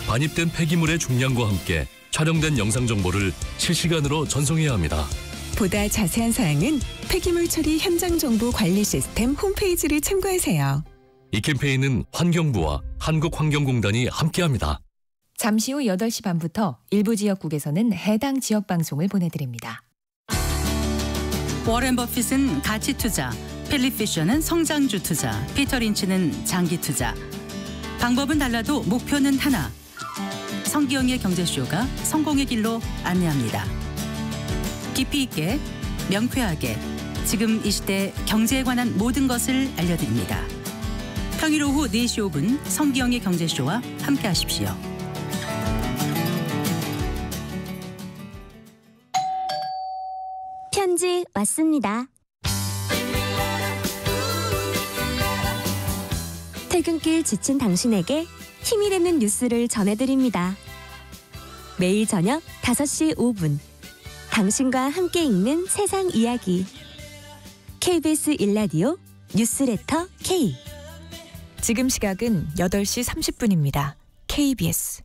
반입된 폐기물의 중량과 함께 촬영된 영상 정보를 실시간으로 전송해야 합니다. 보다 자세한 사항은 폐기물 처리 현장 정보 관리 시스템 홈페이지를 참고하세요. 이 캠페인은 환경부와 한국환경공단이 함께합니다. 잠시 후 8시 반부터 일부 지역국에서는 해당 지역 방송을 보내드립니다. 워렌 버핏은 가치 투자, 필립 피셔는 성장주 투자, 피터 린치는 장기 투자. 방법은 달라도 목표는 하나. 성기영의 경제쇼가 성공의 길로 안내합니다. 깊이 있게, 명쾌하게, 지금 이 시대 경제에 관한 모든 것을 알려드립니다. 평일 오후 4시 5분 성기영의 경제쇼와 함께하십시오. 편지 왔습니다. 퇴근길 지친 당신에게 힘이 되는 뉴스를 전해드립니다. 매일 저녁 5시 5분 당신과 함께 읽는 세상 이야기 KBS 1라디오 뉴스레터 K. 지금 시각은 8시 30분입니다. KBS.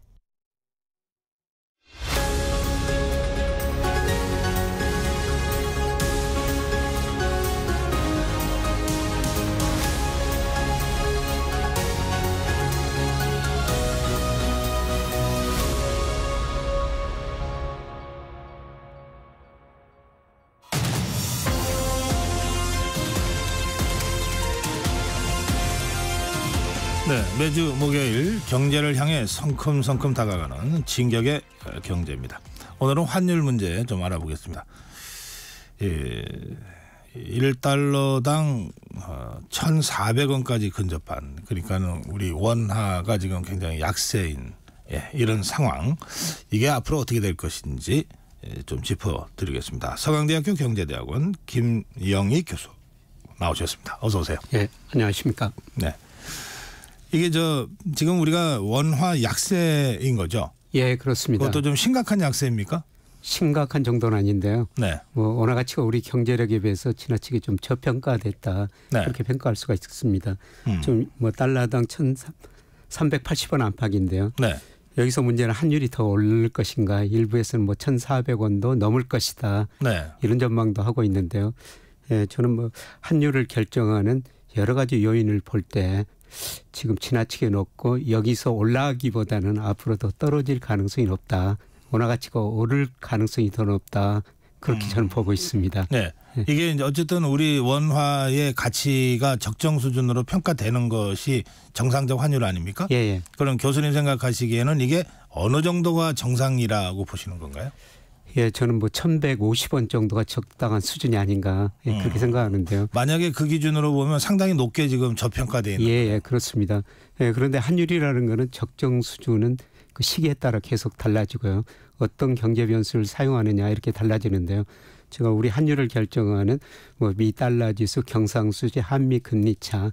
네, 매주 목요일 경제를 향해 성큼성큼 다가가는 진격의 경제입니다. 오늘은 환율 문제 좀 알아보겠습니다. 1달러당 1,400원까지 근접한, 그러니까는 우리 원화가 지금 굉장히 약세인 이런 상황, 이게 앞으로 어떻게 될 것인지 좀 짚어드리겠습니다. 서강대학교 경제대학원 김영희 교수 나오셨습니다. 어서 오세요. 네, 안녕하십니까. 네. 이게 지금 우리가 원화 약세인 거죠? 예, 그렇습니다. 그것도 좀 심각한 약세입니까? 심각한 정도는 아닌데요. 네. 원화 가치가 우리 경제력에 비해서 지나치게 좀 저평가됐다. 네. 그렇게 평가할 수가 있습니다. 좀 달러당 1,380원 안팎인데요. 네. 여기서 문제는 환율이 더 오를 것인가, 일부에서는 1,400원도 넘을 것이다. 네. 이런 전망도 하고 있는데요. 예, 저는 환율을 결정하는 여러 가지 요인을 볼 때 지금 지나치게 높고 여기서 올라가기보다는 앞으로 더 떨어질 가능성이 높다. 원화 가치가 오를 가능성이 더 높다. 그렇게 저는 보고 있습니다. 네. 이게 이제 어쨌든 우리 원화의 가치가 적정 수준으로 평가되는 것이 정상적 환율 아닙니까? 예, 예. 그럼 교수님 생각하시기에는 이게 어느 정도가 정상이라고 보시는 건가요? 예, 저는 1,150원 정도가 적당한 수준이 아닌가 그렇게 생각하는데요. 만약에 그 기준으로 보면 상당히 높게 지금 저평가되어 있는. 예, 그렇습니다. 예, 그런데 환율이라는 거는 적정 수준은 그 시기에 따라 계속 달라지고요. 어떤 경제 변수를 사용하느냐 이렇게 달라지는데요. 제가 우리 환율을 결정하는 미 달러 지수, 경상수지, 한미 금리 차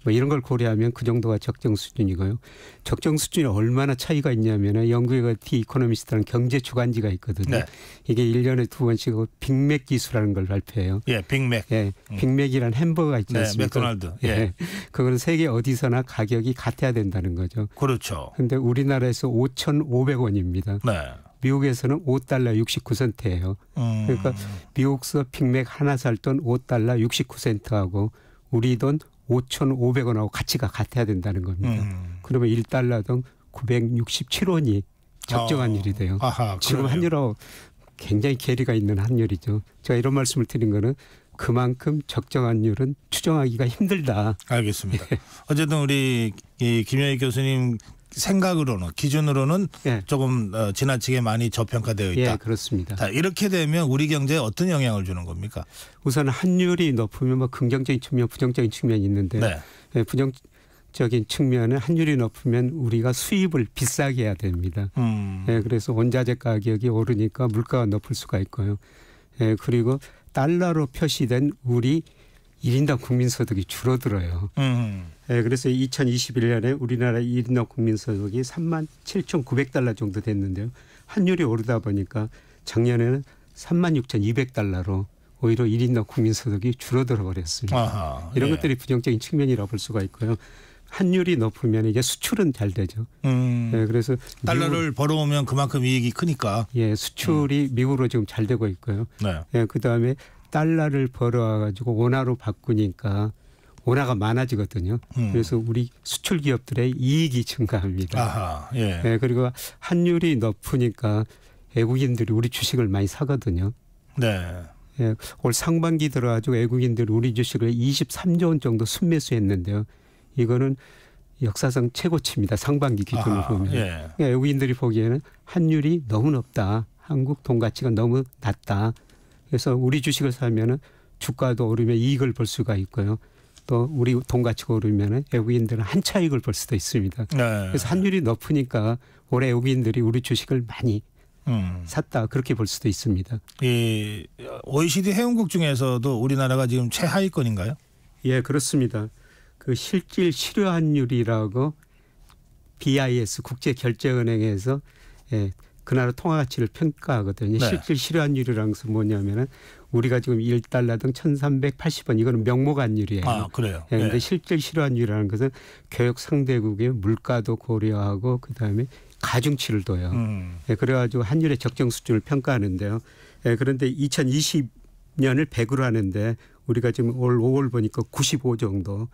이런 걸 고려하면 그 정도가 적정 수준이고요. 적정 수준이 얼마나 차이가 있냐면 영국의 디 이코노미스트라는 경제 주간지가 있거든요. 네. 이게 1년에 2번씩 빅맥 지수라는 걸 발표해요. 예, 빅맥. 예, 빅맥이라는 햄버거가 있지 않습니까? 맥도날드. 예. 그거는 세계 어디서나 가격이 같아야 된다는 거죠. 그렇죠. 그런데 우리나라에서 5,500원입니다. 네. 미국에서는 5달러 69센트예요. 그러니까 미국서 빅맥 하나 살 돈 5달러 69센트하고 우리 돈 5,500원하고 가치가 같아야 된다는 겁니다. 그러면 1달러당 967원이 적정한 일이 돼요. 아하, 지금 환율하고 굉장히 괴리가 있는 환율이죠. 제가 이런 말씀을 드린 거는 그만큼 적정한 환율은 추정하기가 힘들다. 알겠습니다. 어쨌든 우리 김영희 교수님 생각으로는, 기준으로는 조금 지나치게 많이 저평가되어 있다. 예, 그렇습니다. 자, 이렇게 되면 우리 경제에 어떤 영향을 주는 겁니까? 우선 환율이 높으면 긍정적인 측면, 부정적인 측면이 있는데 네. 부정적인 측면은 환율이 높으면 우리가 수입을 비싸게 해야 됩니다. 네, 그래서 원자재 가격이 오르니까 물가가 높을 수가 있고요. 네, 그리고 달러로 표시된 우리 1인당 국민소득이 줄어들어요. 네, 그래서 2021년에 우리나라 1인당 국민소득이 37,900달러 정도 됐는데요. 환율이 오르다 보니까 작년에는 36,200달러로 오히려 1인당 국민소득이 줄어들어 버렸습니다. 아하, 이런 것들이 부정적인 측면이라고 볼 수가 있고요. 환율이 높으면 이게 수출은 잘 되죠. 예, 그래서 달러를 벌어오면 그만큼 이익이 크니까. 예, 수출이 미국으로 지금 잘 되고 있고요. 네. 예, 그다음에 달러를 벌어와가지고 원화로 바꾸니까 원화가 많아지거든요. 그래서 우리 수출 기업들의 이익이 증가합니다. 아하, 예. 예, 그리고 환율이 높으니까 외국인들이 우리 주식을 많이 사거든요. 네. 예, 올 상반기 들어가지고 외국인들이 우리 주식을 23조 원 정도 순매수했는데요. 이거는 역사상 최고치입니다. 상반기 기준으로 보면. 예. 외국인들이 보기에는 환율이 너무 높다. 한국 돈 가치가 너무 낮다. 그래서 우리 주식을 사면은 주가도 오르면 이익을 볼 수가 있고요. 또 우리 돈 가치가 오르면은 외국인들은 한 차익을 볼 수도 있습니다. 네. 그래서 환율이 높으니까 올해 외국인들이 우리 주식을 많이 샀다. 그렇게 볼 수도 있습니다. 이 OECD 회원국 중에서도 우리나라가 지금 최하위권인가요? 예, 그렇습니다. 그 실질 실효 환율이라고 BIS 국제결제은행에서 예, 그 나라 통화 가치를 평가하거든요. 네. 실질 실효 환율이라는 것은 뭐냐면은 우리가 지금 1달러당 1,380원 이거는 명목 환율이에요. 아, 그래요. 예, 근데 네. 실질 실효 환율이라는 것은 교역 상대국의 물가도 고려하고 그다음에 가중치를 둬요. 예, 그래가지고 환율의 적정 수준을 평가하는데요. 예, 그런데 2020년을 100으로 하는데 우리가 지금 올 5월 보니까 95 정도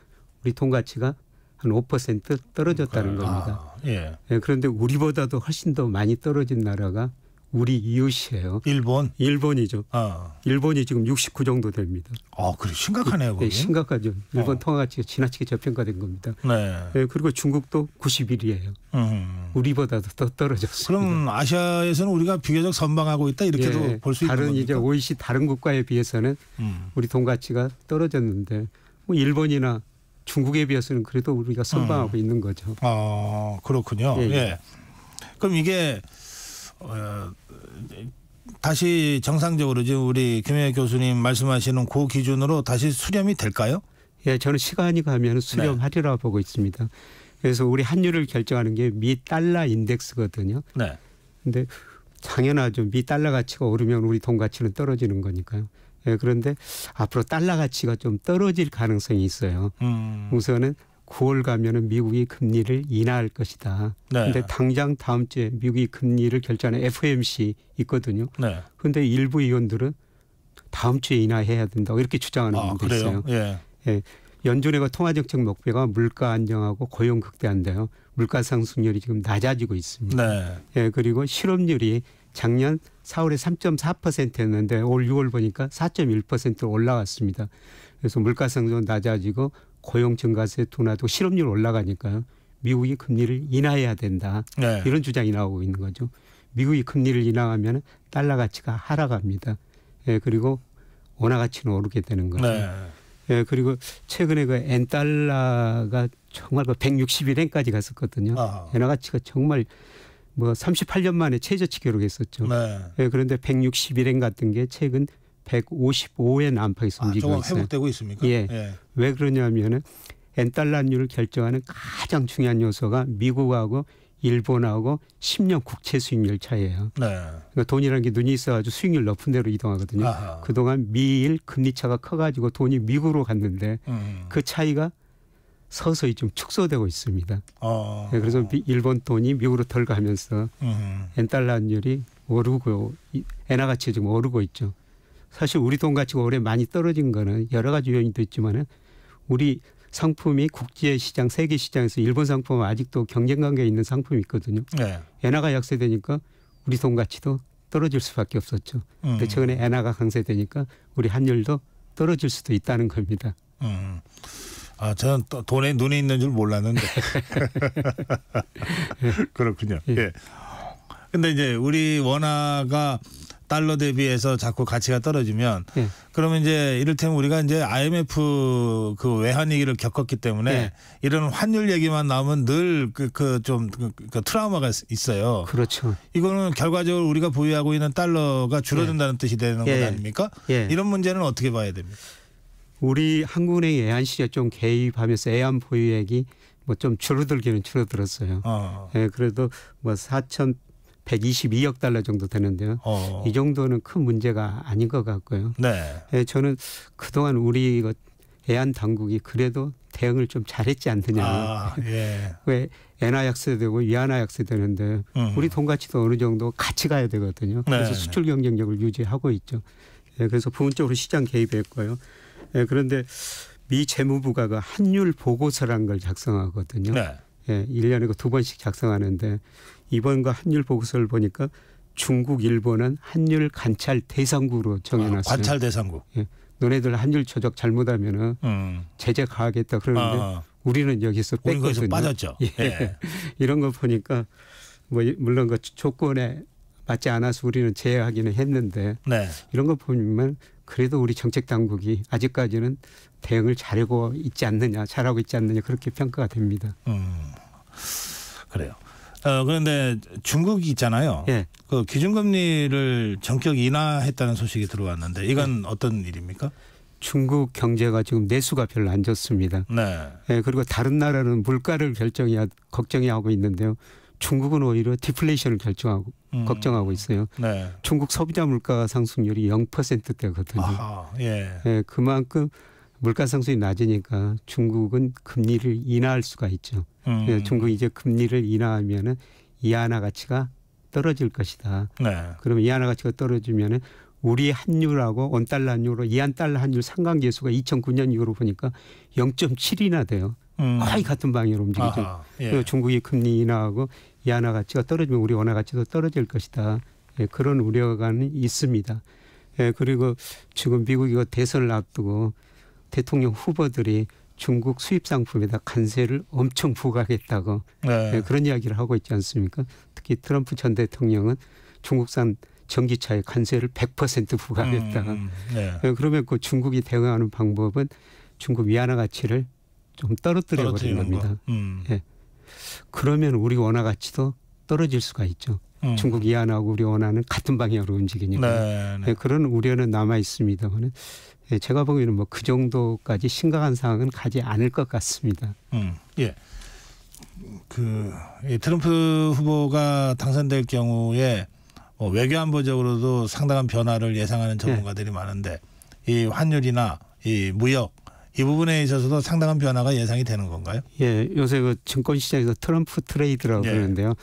우리 돈 가치가 한 5% 떨어졌다는 겁니다. 예. 예, 그런데 우리보다도 훨씬 더 많이 떨어진 나라가 우리 이웃이에요. 일본? 일본이죠. 일본이 지금 69 정도 됩니다. 그래 심각하네요. 거기. 네, 심각하죠. 일본 통화 가치가 지나치게 저평가된 겁니다. 네. 네, 그리고 중국도 91이에요. 우리보다도 더 떨어졌습니다. 그럼 아시아에서는 우리가 비교적 선방하고 있다 이렇게도 예, 볼 수 있는 다른 겁니까? 이제 OECD 다른 국가에 비해서는 우리 돈 가치가 떨어졌는데 뭐 일본이나 중국에 비해서는 그래도 우리가 선방하고 있는 거죠. 아, 그렇군요. 예, 예. 예. 그럼 이게 다시 정상적으로 지금 우리 김혜 교수님 말씀하시는 그 기준으로 다시 수렴이 될까요? 예, 저는 시간이 가면 수렴하리라 보고 있습니다. 그래서 우리 환율을 결정하는 게 미 달러 인덱스거든요. 네. 근데 당연하죠. 미 달러 가치가 오르면 우리 돈 가치는 떨어지는 거니까요. 예, 그런데 앞으로 달러 가치가 좀 떨어질 가능성이 있어요. 우선은 9월 가면은 미국이 금리를 인하할 것이다. 그런데 네. 당장 다음 주에 미국이 금리를 결정하는 FOMC 있거든요. 네. 그런데 일부 의원들은 다음 주에 인하해야 된다고 이렇게 주장하는 분도 그래요? 있어요. 예. 예. 연준회가 통화정책 목표가 물가 안정하고 고용 극대화인데요. 물가 상승률이 지금 낮아지고 있습니다. 네. 예, 그리고 실업률이 작년 4월에 3.4%였는데 올 6월 보니까 4.1%로 올라갔습니다. 그래서 물가 상승은 낮아지고 고용 증가세 둔화도 실업률 올라가니까요. 미국이 금리를 인하해야 된다. 네. 이런 주장이 나오고 있는 거죠. 미국이 금리를 인하하면 달러 가치가 하락합니다. 예, 그리고 원화 가치는 오르게 되는 거죠. 네. 예, 그리고 최근에 그 엔달러가 정말 그 161엔까지 갔었거든요. 엔화 가치가 정말 뭐 38년 만에 최저치 기록했었죠. 네. 예, 그런데 161엔 같은 게 최근 155엔 안팎에서 움직이고 조금 있어요. 회복되고 있습니까? 예. 예. 왜 그러냐면은 엔달러율을 결정하는 가장 중요한 요소가 미국하고 일본하고 10년 국채 수익률 차이예요. 네. 그러니까 돈이라는 게 눈이 있어가지고 수익률 높은 데로 이동하거든요. 아하. 그동안 미일 금리 차가 커가지고 돈이 미국으로 갔는데 그 차이가 서서히 좀 축소되고 있습니다. 네, 그래서 일본 돈이 미국으로 덜 가면서 엔달러율이 오르고 엔화 가치 지금 오르고 있죠. 사실 우리 돈 가치가 올해 많이 떨어진 거는 여러 가지 요인도 있지만은 우리 상품이 국제 시장, 세계 시장에서 일본 상품은 아직도 경쟁 관계에 있는 상품이 있거든요. 네. 엔화가 약세되니까 우리 돈 가치도 떨어질 수밖에 없었죠. 근데 최근에 엔화가 강세되니까 우리 환율도 떨어질 수도 있다는 겁니다. 저는 또 돈에 눈이 있는 줄 몰랐는데. 그렇군요. 예. 근데 이제 우리 원화가 달러 대비해서 자꾸 가치가 떨어지면 그러면 이제 이를테면 우리가 이제 IMF 그 외환 위기를 겪었기 때문에 이런 환율 얘기만 나오면 늘 좀 트라우마가 있어요. 그렇죠. 이거는 결과적으로 우리가 보유하고 있는 달러가 줄어든다는 뜻이 되는 것 아닙니까? 이런 문제는 어떻게 봐야 됩니까? 우리 한국은행 외환시장에 좀 개입하면서 외환 보유액이 뭐 좀 줄어들기는 줄어들었어요. 예, 그래도 뭐 4,122억 달러 정도 되는데요. 이 정도는 큰 문제가 아닌 것 같고요. 네. 예, 저는 그동안 우리 외환 당국이 그래도 대응을 좀 잘했지 않느냐. 왜 엔화 약세되고 위안화 약세되는데 우리 돈 가치도 어느 정도 같이 가야 되거든요. 그래서 수출 경쟁력을 유지하고 있죠. 그래서 부분적으로 시장 개입했고요. 그런데 미 재무부가 그 환율 보고서라는 걸 작성하거든요. 1년에 그 2번씩 작성하는데 이번과 환율 보고서를 보니까 중국, 일본은 환율 관찰 대상국으로 정해놨어요. 관찰 대상국. 너네들 환율 조작 잘못하면은 제재 가하겠다 그러는데 우리는 여기서 뺐거든요. 거기서 빠졌죠. 이런 거 보니까 뭐 물론 그 조건에 맞지 않아서 우리는 제외하기는 했는데 이런 거 보면 그래도 우리 정책 당국이 아직까지는 대응을 잘하고 있지 않느냐 그렇게 평가가 됩니다. 그래요. 그런데 중국이 있잖아요. 그 기준금리를 전격 인하했다는 소식이 들어왔는데 이건 어떤 일입니까? 중국 경제가 지금 내수가 별로 안 좋습니다. 그리고 다른 나라는 물가를 걱정하고 있는데요. 중국은 오히려 디플레이션을 걱정하고 있어요. 중국 소비자 물가 상승률이 0%대거든요. 그만큼 물가 상승이 낮으니까 중국은 금리를 인하할 수가 있죠. 중국이 이제 금리를 인하하면은 이하나 가치가 떨어질 것이다. 그러면 이하나 가치가 떨어지면은 우리 환율하고 원달러 환율로 이한달러 환율 상관계수가 2009년 이후로 보니까 0.7이나 돼요. 거의 같은 방향으로 움직이죠. 그리고 중국이 금리 인하하고 이하나 가치가 떨어지면 우리 원화 가치도 떨어질 것이다. 그런 우려가 있습니다. 그리고 지금 미국이 대선을 앞두고 대통령 후보들이 중국 수입 상품에다 관세를 엄청 부과하겠다고 그런 이야기를 하고 있지 않습니까? 특히 트럼프 전 대통령은 중국산 전기차에 관세를 100% 부과하겠다. 그러면 그 중국이 대응하는 방법은 중국 위안화 가치를 좀 떨어뜨려 버리는 겁니다. 그러면 우리 원화 가치도 떨어질 수가 있죠. 중국 위안화하고 우리 원화는 같은 방향으로 움직이니까 그런 우려는 남아 있습니다만 제가 보기에는 뭐 그 정도까지 심각한 상황은 가지 않을 것 같습니다. 이 트럼프 후보가 당선될 경우에 외교안보적으로도 상당한 변화를 예상하는 전문가들이 많은데 이 환율이나 이 무역 이 부분에 있어서도 상당한 변화가 예상이 되는 건가요? 요새 그 증권시장에서 트럼프 트레이드라고 그러는데요.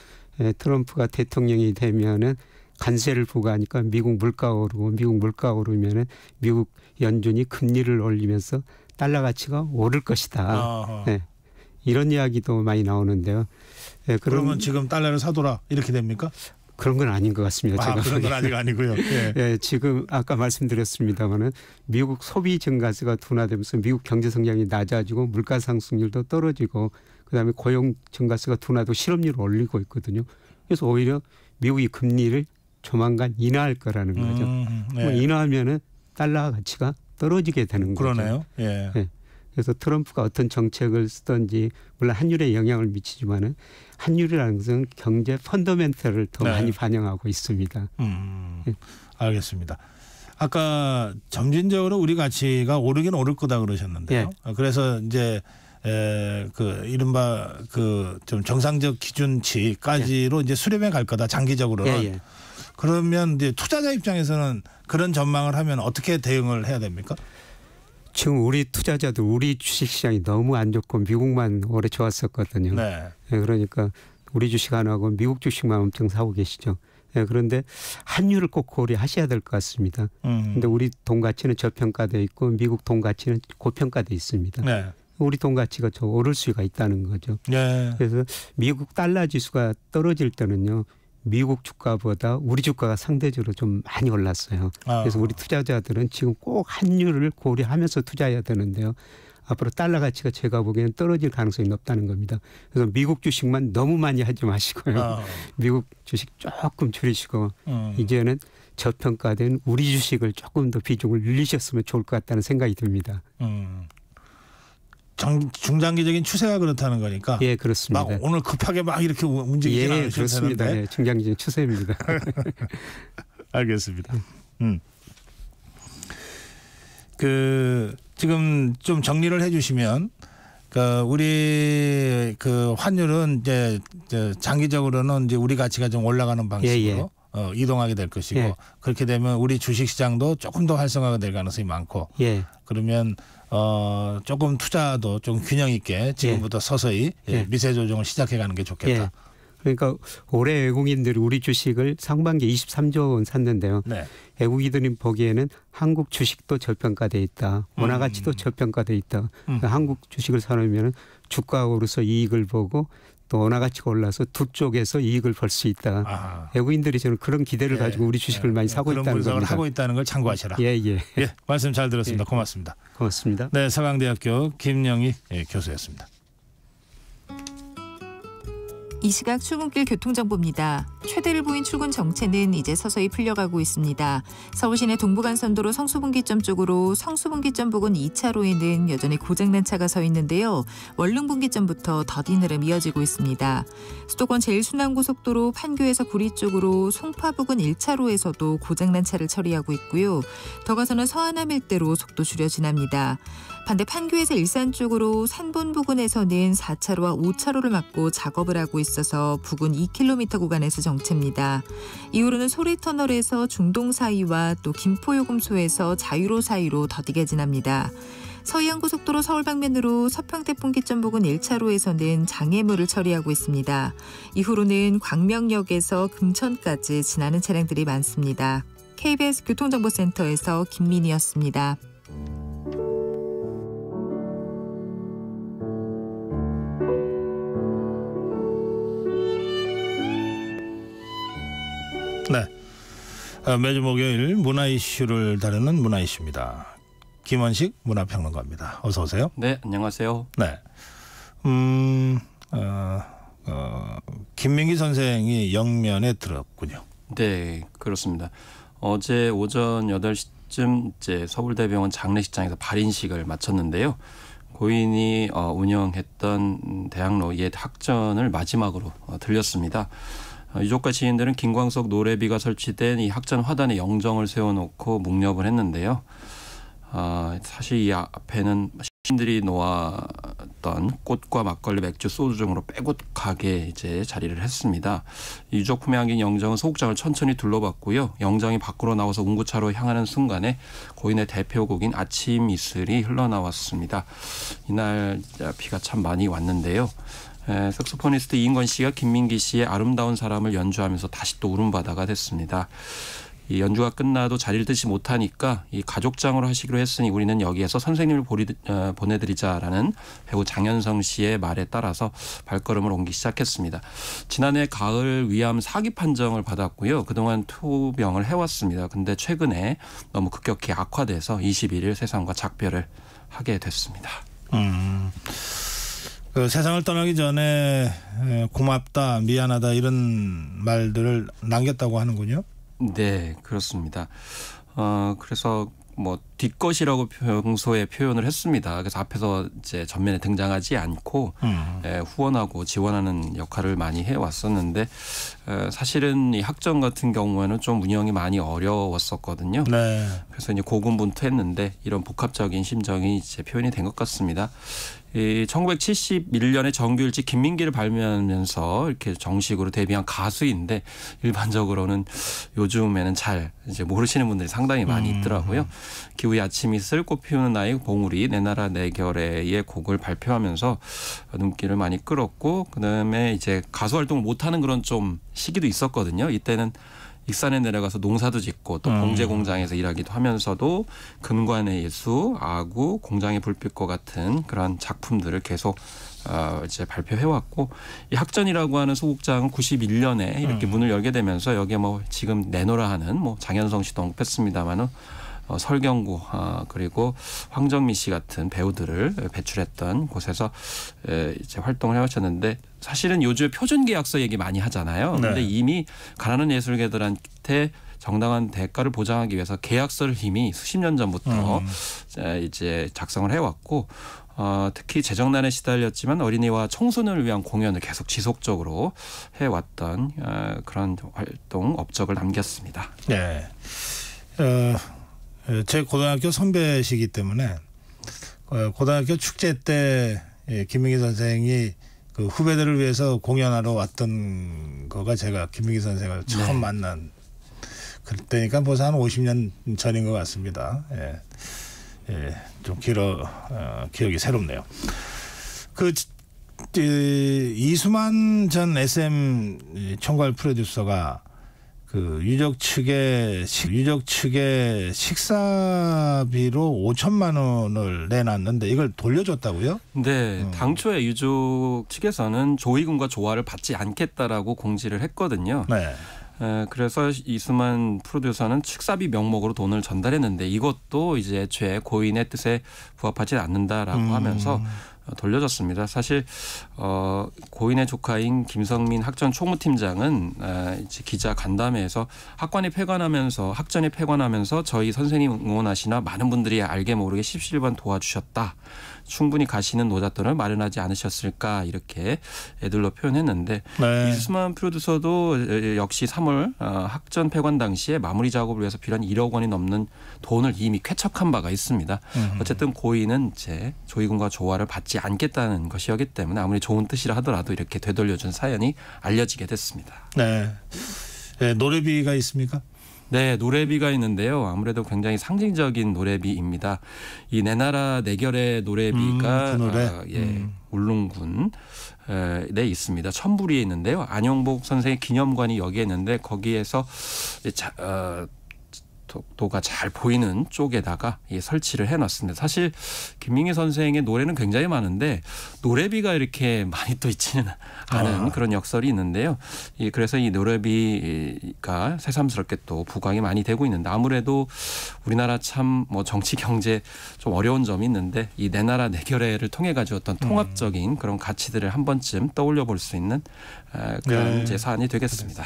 트럼프가 대통령이 되면은 관세를 부과하니까 미국 물가가 오르고 미국 물가가 오르면은 미국 연준이 금리를 올리면서 달러 가치가 오를 것이다. 이런 이야기도 많이 나오는데요. 그러면 지금 달러를 사둬라 이렇게 됩니까? 그런 건 아닌 것 같습니다. 제가 그런 건 아직 아니고요. 지금 아까 말씀드렸습니다마는 미국 소비 증가세가 둔화되면서 미국 경제 성장이 낮아지고 물가 상승률도 떨어지고 그다음에 고용 증가세가 둔화도 실업률을 올리고 있거든요. 그래서 오히려 미국이 금리를 조만간 인하할 거라는 거죠. 인하하면은 달러 가치가 떨어지게 되는 거죠. 그러네요. 그래서 트럼프가 어떤 정책을 쓰든지 물론 환율에 영향을 미치지만은 환율이라는 것은 경제 펀더멘털을 더 많이 반영하고 있습니다. 알겠습니다. 아까 점진적으로 우리 가치가 오르긴 오를 거다 그러셨는데요. 그래서 이제 그 이른바 그 좀 정상적 기준치까지로 이제 수렴해 갈 거다 장기적으로는. 그러면 이제 투자자 입장에서는 그런 전망을 하면 어떻게 대응을 해야 됩니까? 지금 우리 투자자들 우리 주식시장이 너무 안 좋고 미국만 오래 좋았었거든요. 그러니까 우리 주식 안 하고 미국 주식만 엄청 사고 계시죠. 그런데 환율을 꼭 고려하셔야 될 것 같습니다. 그런데 우리 돈 가치는 저평가돼 있고 미국 돈 가치는 고평가돼 있습니다. 우리 돈 가치가 더 오를 수가 있다는 거죠. 그래서 미국 달러 지수가 떨어질 때는요. 미국 주가보다 우리 주가가 상대적으로 좀 많이 올랐어요. 그래서 우리 투자자들은 지금 꼭 환율을 고려하면서 투자해야 되는데요. 앞으로 달러 가치가 제가 보기에는 떨어질 가능성이 높다는 겁니다. 그래서 미국 주식만 너무 많이 하지 마시고요. 미국 주식 조금 줄이시고 이제는 저평가된 우리 주식을 조금 더 비중을 늘리셨으면 좋을 것 같다는 생각이 듭니다. 중장기적인 추세가 그렇다는 거니까. 그렇습니다. 막 오늘 급하게 막 이렇게 움직이지 않으셔도 그렇습니다. 되는데. 중장기적인 추세입니다. 알겠습니다. 그 지금 좀 정리를 해주시면, 우리 그 환율은 이제 장기적으로는 이제 우리 가치가 좀 올라가는 방식으로 이동하게 될 것이고, 그렇게 되면 우리 주식 시장도 조금 더 활성화가 될 가능성이 많고, 그러면 조금 투자도 좀 균형 있게 지금부터 서서히 미세 조정을 시작해가는 게 좋겠다. 그러니까 올해 외국인들이 우리 주식을 상반기에 23조 원 샀는데요. 외국인들이 보기에는 한국 주식도 저평가돼 있다. 원화 가치도 저평가돼 있다. 그러니까 한국 주식을 사놓으면 주가가 오르서 이익을 보고 또 원화 가치가 올라서 두 쪽에서 이익을 벌 수 있다. 외국인들이 저는 그런 기대를 가지고 우리 주식을 많이 사고 있다는 겁니다. 그런 분석을 하고 있다는 걸 참고하셔라. 말씀 잘 들었습니다. 고맙습니다. 고맙습니다. 네, 서강대학교 김영희 교수였습니다. 이 시각 출근길 교통정보입니다. 최대를 보인 출근 정체는 이제 서서히 풀려가고 있습니다. 서울시내 동부간선도로 성수분기점 쪽으로 성수분기점 부근 2차로에는 여전히 고장난 차가 서 있는데요. 원릉분기점부터 더딘 흐름 이어지고 있습니다. 수도권 제1순환고속도로 판교에서 구리 쪽으로 송파 부근 1차로에서도 고장난 차를 처리하고 있고요. 더 가서는 서안암 일대로 속도 줄여 지납니다. 반대 판교에서 일산 쪽으로 산본 부근에서는 4차로와 5차로를 막고 작업을 하고 있어서 부근 2km 구간에서 정체입니다. 이후로는 소리터널에서 중동 사이와 또 김포요금소에서 자유로 사이로 더디게 지납니다. 서해안고속도로 서울 방면으로 서평대분기점 부근 1차로에서는 장애물을 처리하고 있습니다. 이후로는 광명역에서 금천까지 지나는 차량들이 많습니다. KBS 교통정보센터에서 김민희였습니다. 네, 매주 목요일 문화 이슈를 다루는 문화 이슈입니다. 김원식 문화평론가입니다. 어서 오세요. 네, 안녕하세요. 네, 김민기 선생이 영면에 들었군요. 네, 그렇습니다. 어제 오전 8시쯤 이제 서울대병원 장례식장에서 발인식을 마쳤는데요. 고인이 운영했던 대학로 옛 학전을 마지막으로 들렸습니다. 유족과 지인들은 김광석 노래비가 설치된 이 학전 화단에 영정을 세워놓고 묵념을 했는데요. 사실 이 앞에는 시민들이 놓았던 꽃과 막걸리, 맥주, 소주 등으로 빼곡하게 이제 자리를 했습니다. 유족 품에 안긴 영정은 소극장을 천천히 둘러봤고요. 영정이 밖으로 나와서 운구차로 향하는 순간에 고인의 대표곡인 아침 이슬이 흘러나왔습니다. 이날 비가 참 많이 왔는데요. 색소포니스트 이인권 씨가 김민기 씨의 아름다운 사람을 연주하면서 다시 또 울음바다가 됐습니다. 이 연주가 끝나도 자리를 뜨지 못하니까 이 가족장으로 하시기로 했으니 우리는 여기에서 선생님을 보내드리자라는 배우 장현성 씨의 말에 따라서 발걸음을 옮기기 시작했습니다. 지난해 가을 위암 4기 판정을 받았고요. 그동안 투병을 해왔습니다. 근데 최근에 너무 급격히 악화돼서 21일 세상과 작별을 하게 됐습니다. 그 세상을 떠나기 전에 고맙다, 미안하다 이런 말들을 남겼다고 하는군요. 네, 그렇습니다. 그래서 뭐 뒷것이라고 평소에 표현을 했습니다. 그래서 앞에서 이제 전면에 등장하지 않고 후원하고 지원하는 역할을 많이 해왔었는데 사실은 이 학전 같은 경우에는 좀 운영이 많이 어려웠었거든요. 네. 그래서 이제 고군분투했는데 이런 복합적인 심정이 이제 표현이 된 것 같습니다. 이 1971년에 정규일집 김민기를 발매하면서 이렇게 정식으로 데뷔한 가수인데 일반적으로는 요즘에는 잘 이제 모르시는 분들이 상당히 많이 있더라고요. 기후의 아침 이슬, 꽃 피우는 아이, 봉우리, 내 나라 내 결의의 곡을 발표하면서 눈길을 많이 끌었고 그다음에 이제 가수 활동을 못하는 그런 좀 시기도 있었거든요. 이때는 익산에 내려가서 농사도 짓고 또 봉제 공장에서 일하기도 하면서도 금관의 예수, 아구, 공장의 불빛과 같은 그런 작품들을 계속 이제 발표해왔고 이 학전이라고 하는 소극장은 91년에 이렇게 문을 열게 되면서 여기에 뭐 지금 내노라 하는 뭐 장현성 씨도 언급했습니다만은 설경구 그리고 황정민 씨 같은 배우들을 배출했던 곳에서 이제 활동을 해오셨는데 사실은 요즘에 표준계약서 얘기 많이 하잖아요. 그런데 이미 가난한 예술계들한테 정당한 대가를 보장하기 위해서 계약서를 이미 수십 년 전부터 이제 작성을 해왔고 특히 재정난에 시달렸지만 어린이와 청소년을 위한 공연을 계속 지속적으로 해왔던 그런 활동 업적을 남겼습니다. 네. 제 고등학교 선배시기 때문에 고등학교 축제 때 김민기 선생이 그 후배들을 위해서 공연하러 왔던 거가 제가 김민기 선생을 처음 만난 그때니까 벌써 한 50년 전인 것 같습니다. 예. 예, 좀 기억이 새롭네요. 이수만 전 SM 총괄 프로듀서가 그 유적 측에 식사비로 5천만 원을 내놨는데 이걸 돌려줬다고요? 네, 당초에 유족 측에서는 조의금과 조화를 받지 않겠다라고 공지를 했거든요. 네. 그래서 이수만 프로듀서는 식사비 명목으로 돈을 전달했는데 이것도 이제 애초에 고인의 뜻에 부합하지 않는다라고 하면서 돌려줬습니다. 사실 고인의 조카인 김성민 학전 총무팀장은 이제 기자 간담회에서 학전이 폐관하면서 저희 선생님 응원하시나 많은 분들이 알게 모르게 십시일반 도와주셨다. 충분히 가시는 노잣돈을 마련하지 않으셨을까 이렇게 애들로 표현했는데 네. 이수만 프로듀서도 역시 3월 학전 폐관 당시에 마무리 작업을 위해서 필요한 1억 원이 넘는 돈을 이미 쾌척한 바가 있습니다. 어쨌든 고인은 이제 조의금과 조화를 받지 않겠다는 것이었기 때문에 아무리 좋은 뜻이라 하더라도 이렇게 되돌려준 사연이 알려지게 됐습니다. 네. 네, 노래비가 있습니까? 네, 노래비가 있는데요. 아무래도 굉장히 상징적인 노래비입니다. 이 내 나라 내 결의 노래비가 그 노래? 울릉군 네 있습니다. 천부리에 있는데요. 안영복 선생의 기념관이 여기에 있는데 거기에서 도가 잘 보이는 쪽에다가 설치를 해놨습니다. 사실 김민기 선생의 노래는 굉장히 많은데 노래비가 이렇게 많이 또 있지는 않은 그런 역설이 있는데요. 그래서 이 노래비가 새삼스럽게 또 부각이 많이 되고 있는데 아무래도 우리나라 참 뭐 정치 경제 좀 어려운 점이 있는데 이 내 나라 내 결의를 통해 가지고 어떤 통합적인 그런 가치들을 한 번쯤 떠올려 볼 수 있는 그런 이제 사안이 되겠습니다.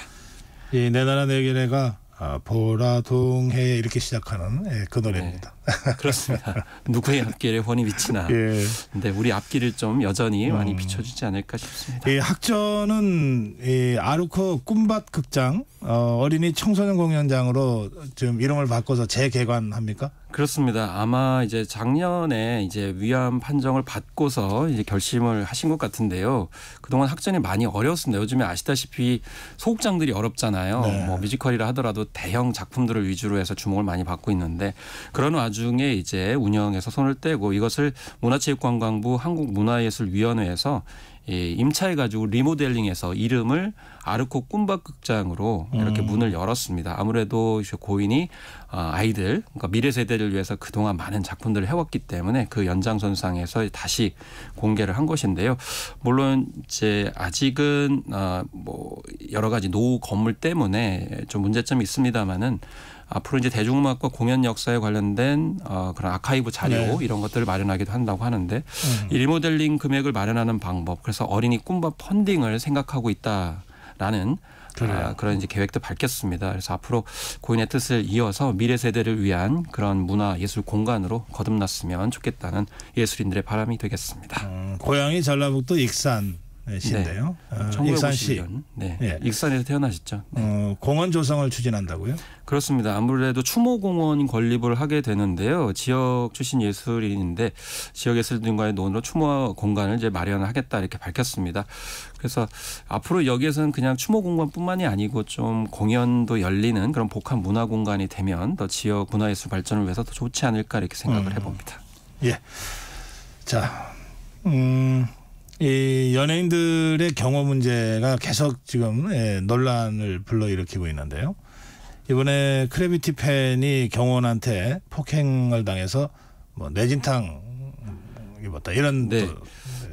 이 내 나라 내 결의가 보라동해 이렇게 시작하는 그 노래입니다. 네, 그렇습니다. 누구의 앞길에 훤히 비치나. 예. 근데 우리 앞길을 좀 여전히 많이 비춰주지 않을까 싶습니다. 이 학전은 이 아르코 꿈밭 극장 어린이 청소년 공연장으로 지금 이름을 바꿔서 재개관합니까? 그렇습니다. 아마 이제 작년에 이제 위암 판정을 받고서 이제 결심을 하신 것 같은데요. 그동안 학전이 많이 어려웠습니다. 요즘에 아시다시피 소극장들이 어렵잖아요. 네. 뭐 뮤지컬이라 하더라도 대형 작품들을 위주로 해서 주목을 많이 받고 있는데 그런 와중에 이제 운영에서 손을 떼고 이것을 문화체육관광부 한국문화예술위원회에서 임차해가지고 리모델링해서 이름을 아르코 꿈밭 극장으로 이렇게 문을 열었습니다. 아무래도 고인이 아이들, 그러니까 미래 세대를 위해서 그동안 많은 작품들을 해왔기 때문에 그 연장선상에서 다시 공개를 한 것인데요. 물론 이제 아직은 뭐 여러 가지 노후 건물 때문에 좀 문제점이 있습니다만은 앞으로 이제 대중음악과 공연 역사에 관련된 그런 아카이브 자료 네. 이런 것들을 마련하기도 한다고 하는데 이 리모델링 금액을 마련하는 방법 그래서 어린이 꿈밭 펀딩을 생각하고 있다라는 그런 이제 계획도 밝혔습니다. 그래서 앞으로 고인의 뜻을 이어서 미래 세대를 위한 그런 문화 예술 공간으로 거듭났으면 좋겠다는 예술인들의 바람이 되겠습니다. 고향이 전라북도 익산. 시인데요. 네. 익산시. 네. 네. 익산에서 태어나셨죠. 네. 공원 조성을 추진한다고요? 그렇습니다. 아무래도 추모공원 건립을 하게 되는데요. 지역 출신 예술인인데 지역 예술인과의 논의로 추모 공간을 이제 마련하겠다 이렇게 밝혔습니다. 그래서 앞으로 여기에서는 그냥 추모 공간뿐만이 아니고 좀 공연도 열리는 그런 복합 문화 공간이 되면 더 지역 문화예술 발전을 위해서 더 좋지 않을까 이렇게 생각을 해봅니다. 예. 자, 이 연예인들의 경호 문제가 계속 지금 논란을 불러일으키고 있는데요. 이번에 크래비티 팬이 경호원한테 폭행을 당해서 뭐 뇌진탕 입었다 이런. 네.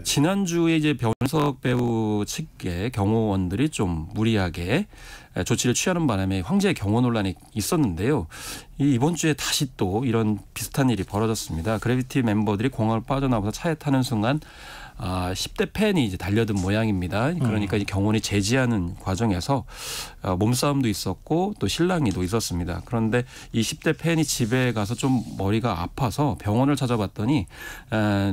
지난주에 이제 변석 배우 측의 경호원들이 좀 무리하게 조치를 취하는 바람에 황제의 경호 논란이 있었는데요. 이번 주에 다시 또 이런 비슷한 일이 벌어졌습니다. 크래비티 멤버들이 공항을 빠져나와서 차에 타는 순간 10대 팬이 이제 달려든 모양입니다. 그러니까 이제 경호원이 제지하는 과정에서 몸싸움도 있었고 또 실랑이도 있었습니다. 그런데 이 10대 팬이 집에 가서 좀 머리가 아파서 병원을 찾아봤더니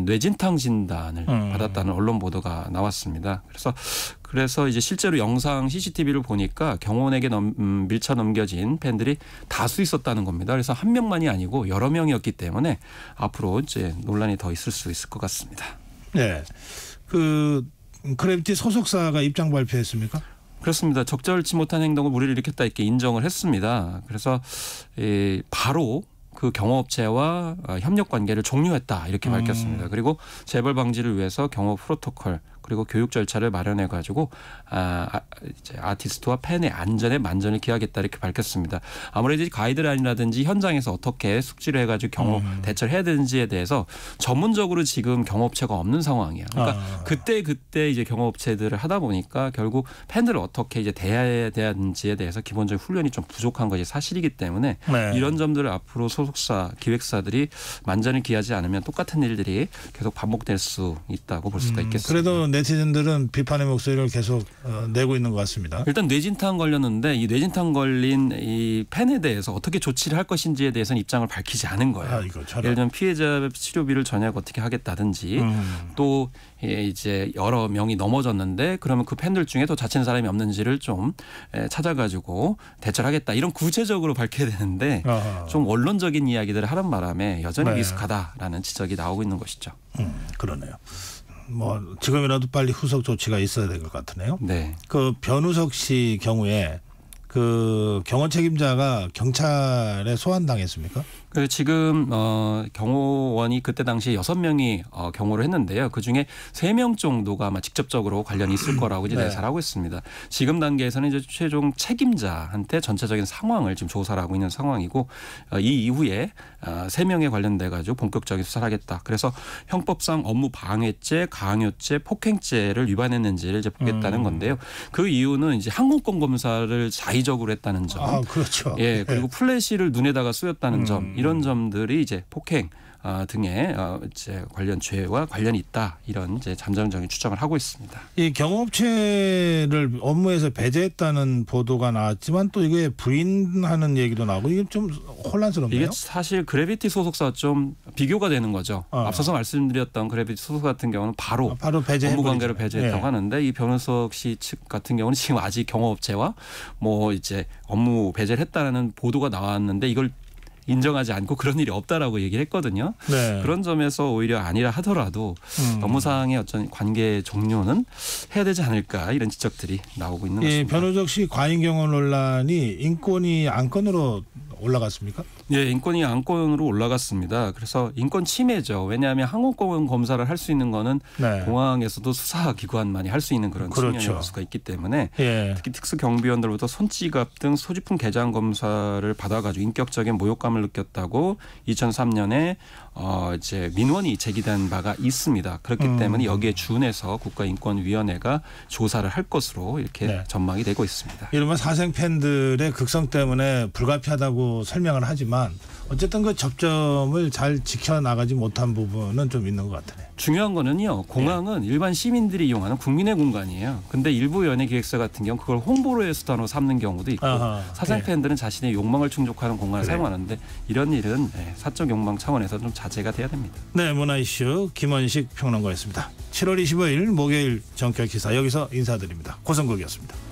뇌진탕 진단을 받았다는 언론 보도가 나왔습니다. 그래서 이제 실제로 영상 CCTV를 보니까 경호원에게 밀쳐 넘겨진 팬들이 다수 있었다는 겁니다. 그래서 한 명만이 아니고 여러 명이었기 때문에 앞으로 이제 논란이 더 있을 수 있을 것 같습니다. 네, 그 크래비티 소속사가 입장 발표했습니까? 그렇습니다. 적절치 못한 행동을 무리를 일으켰다 이렇게 인정을 했습니다. 그래서 바로 그 경호업체와 협력 관계를 종료했다 이렇게 밝혔습니다. 그리고 재벌 방지를 위해서 경호 프로토콜 그리고 교육 절차를 마련해 가지고 이제 아티스트와 팬의 안전에 만전을 기하겠다 이렇게 밝혔습니다. 아무래도 가이드라인이라든지 현장에서 어떻게 숙지를 해가지고 경호 대처를 해야 되는지에 대해서 전문적으로 지금 경호업체가 없는 상황이야. 그러니까 그때 이제 경호업체들을 하다 보니까 결국 팬들을 어떻게 이제 대해야 되는지에 대해서 기본적인 훈련이 좀 부족한 것이 사실이기 때문에 네. 이런 점들을 앞으로 소속사 기획사들이 만전을 기하지 않으면 똑같은 일들이 계속 반복될 수 있다고 볼 수가 있겠습니다. 그래도 네티즌들은 비판의 목소리를 계속 내고 있는 것 같습니다. 일단 뇌진탕 걸렸는데 이 뇌진탕 걸린 이 팬에 대해서 어떻게 조치를 할 것인지에 대해서는 입장을 밝히지 않은 거예요. 예를 들면 피해자 치료비를 전액 어떻게 하겠다든지 또 이제 여러 명이 넘어졌는데 그러면 그 팬들 중에 또 다치는 사람이 없는지를 좀 찾아가지고 대처를 하겠다. 이런 구체적으로 밝혀야 되는데 좀 원론적인 이야기들을 하는 바람에 여전히 네. 미숙하다라는 지적이 나오고 있는 것이죠. 그러네요. 뭐 지금이라도 빨리 후속 조치가 있어야 될 것 같으네요. 네. 그 변우석 씨 경우에 그 경호 책임자가 경찰에 소환당했습니까? 그 지금 경호원이 그때 당시에 6명이 경호를 했는데요. 그중에 3명 정도가 아마 직접적으로 관련이 있을 거라고 이제 내사를 하고 있습니다. 지금 단계에서는 이제 최종 책임자한테 전체적인 상황을 지금 조사를 하고 있는 상황이고 이 이후에 3명에 관련돼 가지고 본격적인 수사를 하겠다. 그래서 형법상 업무 방해죄, 강요죄, 폭행죄를 위반했는지를 이제 보겠다는 건데요. 그 이유는 이제 항공권 검사를 자의적으로 했다는 점. 그렇죠. 예, 그리고 플래시를 눈에다가 쏘였다는 점. 이런 점들이 이제 폭행 등의 이제 관련 죄와 관련이 있다 이런 이제 잠정적인 추정을 하고 있습니다. 이 경호업체를 업무에서 배제했다는 보도가 나왔지만 또 이게 부인하는 얘기도 나오고 이게 좀 혼란스럽네요. 이게 사실 그래비티 소속사 좀 비교가 되는 거죠. 앞서서 말씀드렸던 그래비티 소속 같은 경우는 바로 업무 관계를 배제했다고 하는데 이 변우석 씨 측 같은 경우는 지금 아직 경호업체와 뭐 이제 업무 배제를 했다는 보도가 나왔는데 이걸 인정하지 않고 그런 일이 없다라고 얘기를 했거든요. 네. 그런 점에서 오히려 아니라 하더라도 업무상의 어떤 관계 종료는 해야 되지 않을까 이런 지적들이 나오고 있는 것입니다. 변우석 씨 과잉 경호 논란이 인권위 안건으로 올라갔습니까? 네, 인권위 안건으로 올라갔습니다. 그래서 인권 침해죠. 왜냐하면 항공권 검사를 할 수 있는 거는 공항에서도 수사기관만이 할 수 있는 그런 측면일 수가 있기 때문에 특히 특수경비원들로부터 손지갑 등 소지품 개장 검사를 받아가지고 인격적인 모욕감을 느꼈다고 2003년에 이제 민원이 제기된 바가 있습니다. 그렇기 때문에 여기에 준해서 국가인권위원회가 조사를 할 것으로 이렇게 전망이 되고 있습니다. 이른바 사생 팬들의 극성 때문에 불가피하다고 설명을 하지만 어쨌든 그 접점을 잘 지켜나가지 못한 부분은 좀 있는 것 같아요. 중요한 거는요. 공항은 일반 시민들이 이용하는 국민의 공간이에요. 근데 일부 연예 기획사 같은 경우 그걸 홍보로의 수단으로 삼는 경우도 있고 사생 팬들은 자신의 욕망을 충족하는 공간을 사용하는데 이런 일은 사적 욕망 차원에서 좀 자제가 돼야 됩니다. 네, 문화 이슈 김원식 평론가였습니다. 7월 25일 목요일 정격 기사 여기서 인사드립니다. 고성국이었습니다.